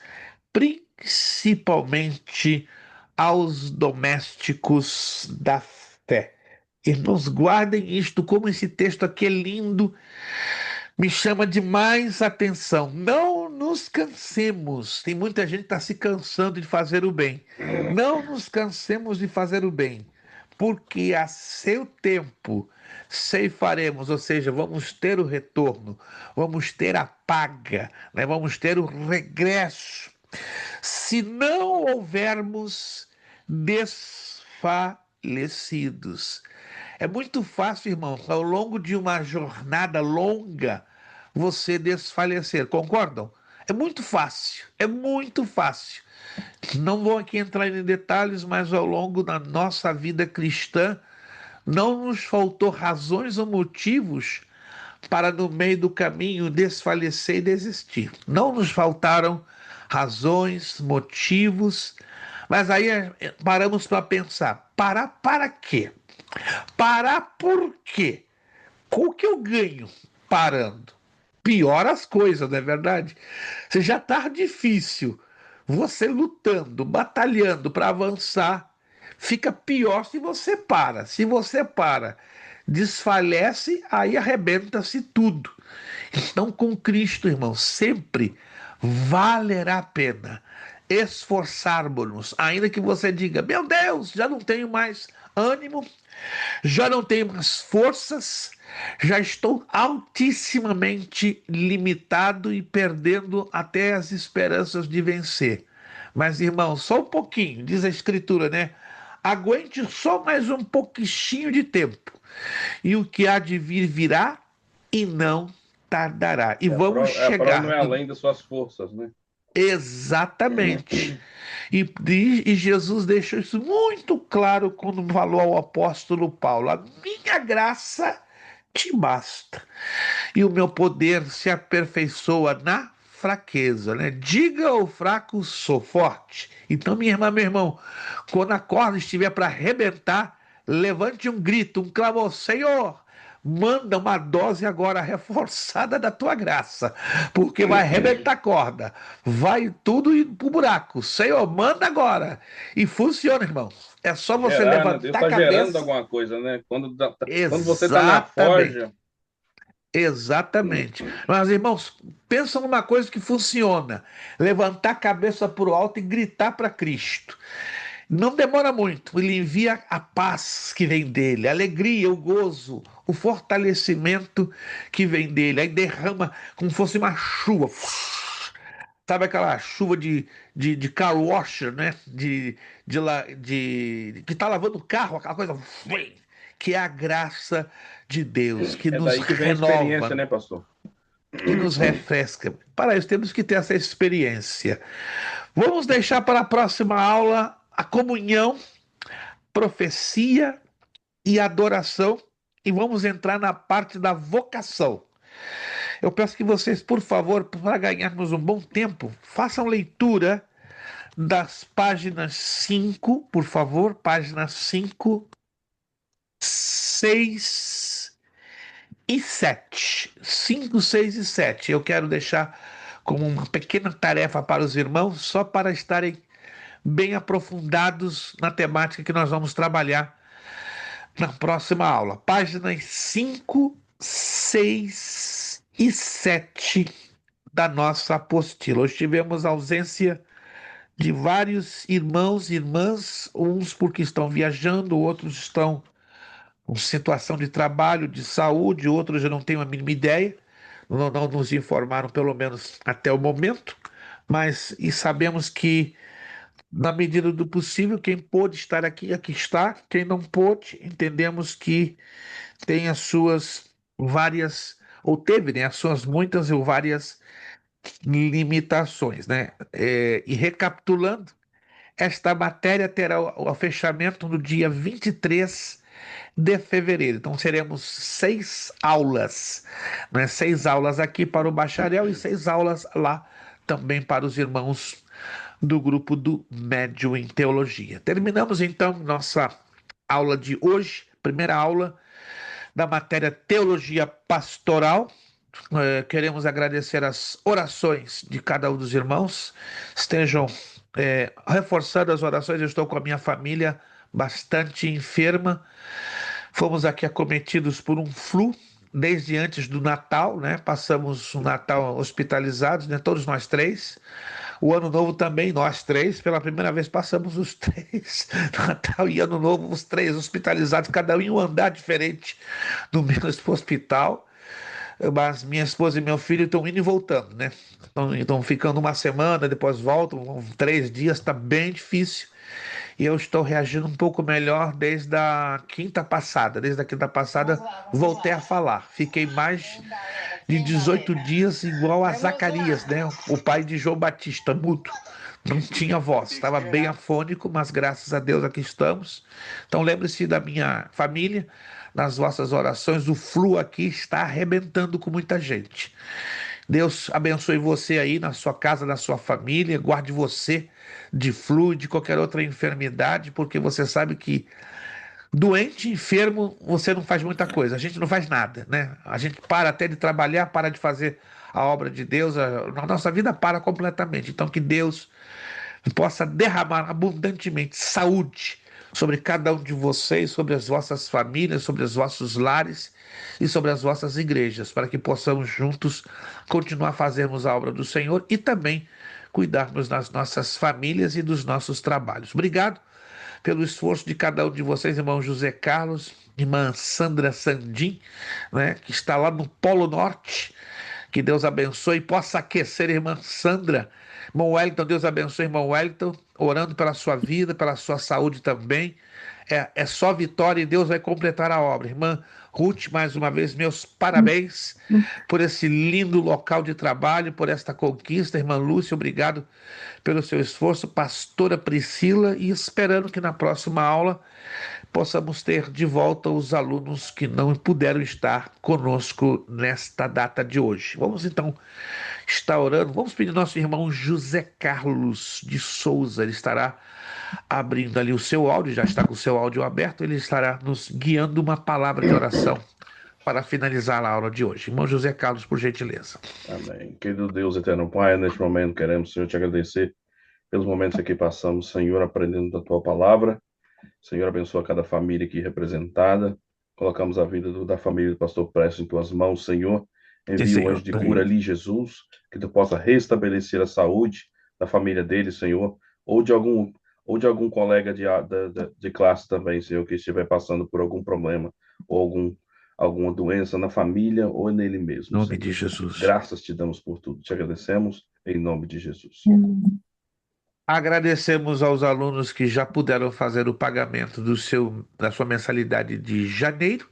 principalmente aos domésticos da fé. Irmãos, guardem isto, como esse texto aqui é lindo, me chama demais a atenção. Não nos cansemos. Tem muita gente que está se cansando de fazer o bem. Não nos cansemos de fazer o bem, porque a seu tempo ceifaremos, ou seja, vamos ter o retorno, vamos ter a paga, né? Vamos ter o regresso. Se não houvermos desfalecidos. É muito fácil, irmãos, ao longo de uma jornada longa, você desfalecer. Concordam? É muito fácil, é muito fácil. Não vou aqui entrar em detalhes, mas ao longo da nossa vida cristã, não nos faltou razões ou motivos para, no meio do caminho, desfalecer e desistir. Não nos faltaram razões, motivos, mas aí paramos para pensar: parar para quê? Parar por quê? O que eu ganho parando? Piora as coisas, não é verdade? Se já está difícil, você lutando, batalhando para avançar, fica pior se você para. Se você para, desfalece, aí arrebenta-se tudo. Então, com Cristo, irmão, sempre valerá a pena esforçarmos-nos, ainda que você diga: meu Deus, já não tenho mais ânimo, já não tenho mais forças, já estou altissimamente limitado e perdendo até as esperanças de vencer. Mas, irmão, só um pouquinho, diz a Escritura, né? Aguente só mais um pouquinho de tempo, e o que há de vir virá e não tardará. E vamos A prova chegar. não é além das suas forças, né? Exatamente. E Jesus deixou isso muito claro quando falou ao apóstolo Paulo: a minha graça te basta, e o meu poder se aperfeiçoa na fraqueza, né? Diga ao fraco, sou forte. Então, minha irmã, meu irmão, quando a corda estiver para arrebentar, levante um grito, um clamor: Senhor, manda uma dose agora reforçada da tua graça, porque vai arrebentar a corda, vai tudo ir pro buraco. Senhor, manda agora. E funciona, irmão. É só você Gerar, né? levantar Deus a está gerando cabeça. alguma coisa, né? Quando você está na Exatamente. forja, Exatamente. Mas, irmãos, pensa numa coisa que funciona: levantar a cabeça para o alto e gritar para Cristo. Não demora muito, ele envia a paz que vem dele, a alegria, o gozo, o fortalecimento que vem dele. Aí derrama como se fosse uma chuva. Sabe aquela chuva de car washer, né? Que tá lavando o carro, aquela coisa que é a graça de Deus, que é nos daí que vem a experiência, renova, né, pastor? que nos refresca. Para isso, temos que ter essa experiência. Vamos deixar para a próxima aula a comunhão, profecia e adoração, e vamos entrar na parte da vocação. Eu peço que vocês, por favor, para ganharmos um bom tempo, façam leitura das páginas 5, por favor, páginas 5, 6 e 7. 5, 6 e 7. Eu quero deixar como uma pequena tarefa para os irmãos, só para estarem bem aprofundados na temática que nós vamos trabalhar na próxima aula. Páginas 5, 6 e 7 da nossa apostila. Hoje tivemos ausência de vários irmãos e irmãs, uns porque estão viajando, outros estão com situação de trabalho, de saúde, outros eu não tenho a mínima ideia, não nos informaram, pelo menos até o momento, mas e sabemos que, na medida do possível, quem pôde estar aqui, aqui está, quem não pôde, entendemos que tem as suas várias, ou teve, né, as suas muitas ou várias limitações, né? E recapitulando, esta matéria terá o fechamento no dia 23 de fevereiro. Então, seremos 6 aulas, né? 6 aulas aqui para o bacharel e 6 aulas lá também para os irmãos do grupo do Médio em Teologia. Terminamos, então, nossa aula de hoje, primeira aula da matéria Teologia Pastoral. Queremos agradecer as orações de cada um dos irmãos. Estejam reforçando as orações. Eu estou com a minha família bastante enferma. Fomos aqui acometidos por um flu desde antes do Natal, né? Passamos o Natal hospitalizados, né? Todos nós três. O Ano Novo também, nós três, pela primeira vez passamos os três, Natal e Ano Novo, os três hospitalizados, cada um em um andar diferente do mesmo hospital. Mas minha esposa e meu filho estão indo e voltando, né? Estão ficando uma semana, depois voltam, 3 dias, está bem difícil. E eu estou reagindo um pouco melhor desde a quinta passada. Desde a quinta passada, voltei a falar. Fiquei mais de 18 dias igual a Zacarias, né? O pai de João Batista, mudo. Não tinha voz, estava bem afônico, mas graças a Deus aqui estamos. Então lembre-se da minha família, nas vossas orações. O flu aqui está arrebentando com muita gente. Deus abençoe você aí na sua casa, na sua família, guarde você de flu, de qualquer outra enfermidade, porque você sabe que doente, enfermo, você não faz muita coisa, a gente não faz nada, né? A gente para até de trabalhar, para de fazer a obra de Deus, a nossa vida para completamente. Então que Deus possa derramar abundantemente saúde sobre cada um de vocês, sobre as vossas famílias, sobre os vossos lares e sobre as vossas igrejas, para que possamos juntos continuar a fazermos a obra do Senhor e também cuidarmos das nossas famílias e dos nossos trabalhos. Obrigado pelo esforço de cada um de vocês, irmão José Carlos, irmã Sandra Sandim, né, que está lá no Polo Norte. Que Deus abençoe e possa aquecer a irmã Sandra. Irmão Wellington, Deus abençoe, irmão Wellington, orando pela sua vida, pela sua saúde também. É só vitória e Deus vai completar a obra. Irmã Ruth, mais uma vez, meus parabéns por esse lindo local de trabalho, por esta conquista. Irmã Lúcia, obrigado pelo seu esforço. Pastora Priscila, e esperando que na próxima aula possamos ter de volta os alunos que não puderam estar conosco nesta data de hoje. Vamos então estar orando. Vamos pedir ao nosso irmão José Carlos de Souza. Ele estará abrindo ali o seu áudio, já está com o seu áudio aberto. Ele estará nos guiando uma palavra de oração para finalizar a aula de hoje. Irmão José Carlos, por gentileza. Amém. Querido Deus, eterno Pai, neste momento queremos, Senhor, te agradecer pelos momentos que passamos, Senhor, aprendendo da Tua palavra. Senhor, abençoa cada família aqui representada. Colocamos a vida da família do pastor Prestes em Tuas mãos, Senhor. Envia o anjo de cura ali, Jesus, que Tu possa restabelecer a saúde da família dele, Senhor, ou de algum colega de classe também, Senhor, que estiver passando por algum problema ou alguma doença na família ou nele mesmo. Em nome Senhor. de Jesus. Graças te damos por tudo. Te agradecemos em nome de Jesus. Agradecemos aos alunos que já puderam fazer o pagamento da sua mensalidade de janeiro.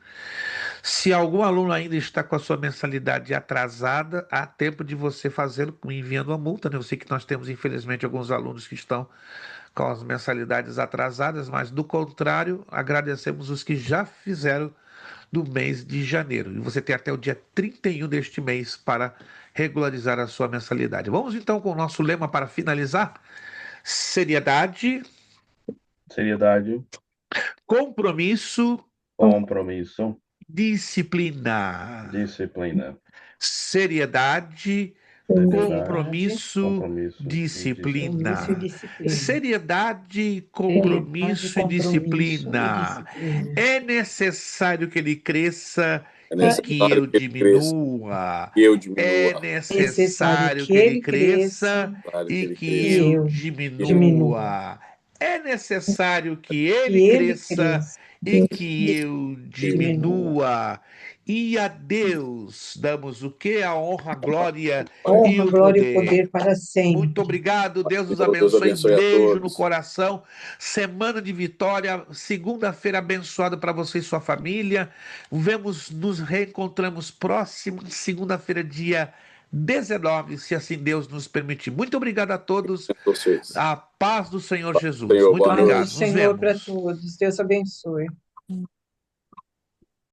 Se algum aluno ainda está com a sua mensalidade atrasada, há tempo de você fazê-lo enviando a multa, né? Eu sei que nós temos, infelizmente, alguns alunos que estão com as mensalidades atrasadas, mas, do contrário, agradecemos os que já fizeram do mês de janeiro. E você tem até o dia 31 deste mês para regularizar a sua mensalidade. Vamos, então, com o nosso lema para finalizar. Seriedade, compromisso, disciplina. Seriedade, compromisso, disciplina. Seriedade, compromisso e disciplina. É necessário que ele cresça e que eu diminua. É necessário que ele cresça e que eu diminua. É necessário que ele cresça e que eu diminua. E a Deus damos o que? A honra, a glória e o poder para sempre. Muito obrigado, Deus nos abençoe. Beijo no coração. Semana de vitória, segunda-feira abençoada para você e sua família. Nos reencontramos próxima segunda-feira, dia 19, se assim Deus nos permitir. Muito obrigado a todos. A paz do Senhor Jesus. Muito obrigado. Senhor para todos. Deus abençoe.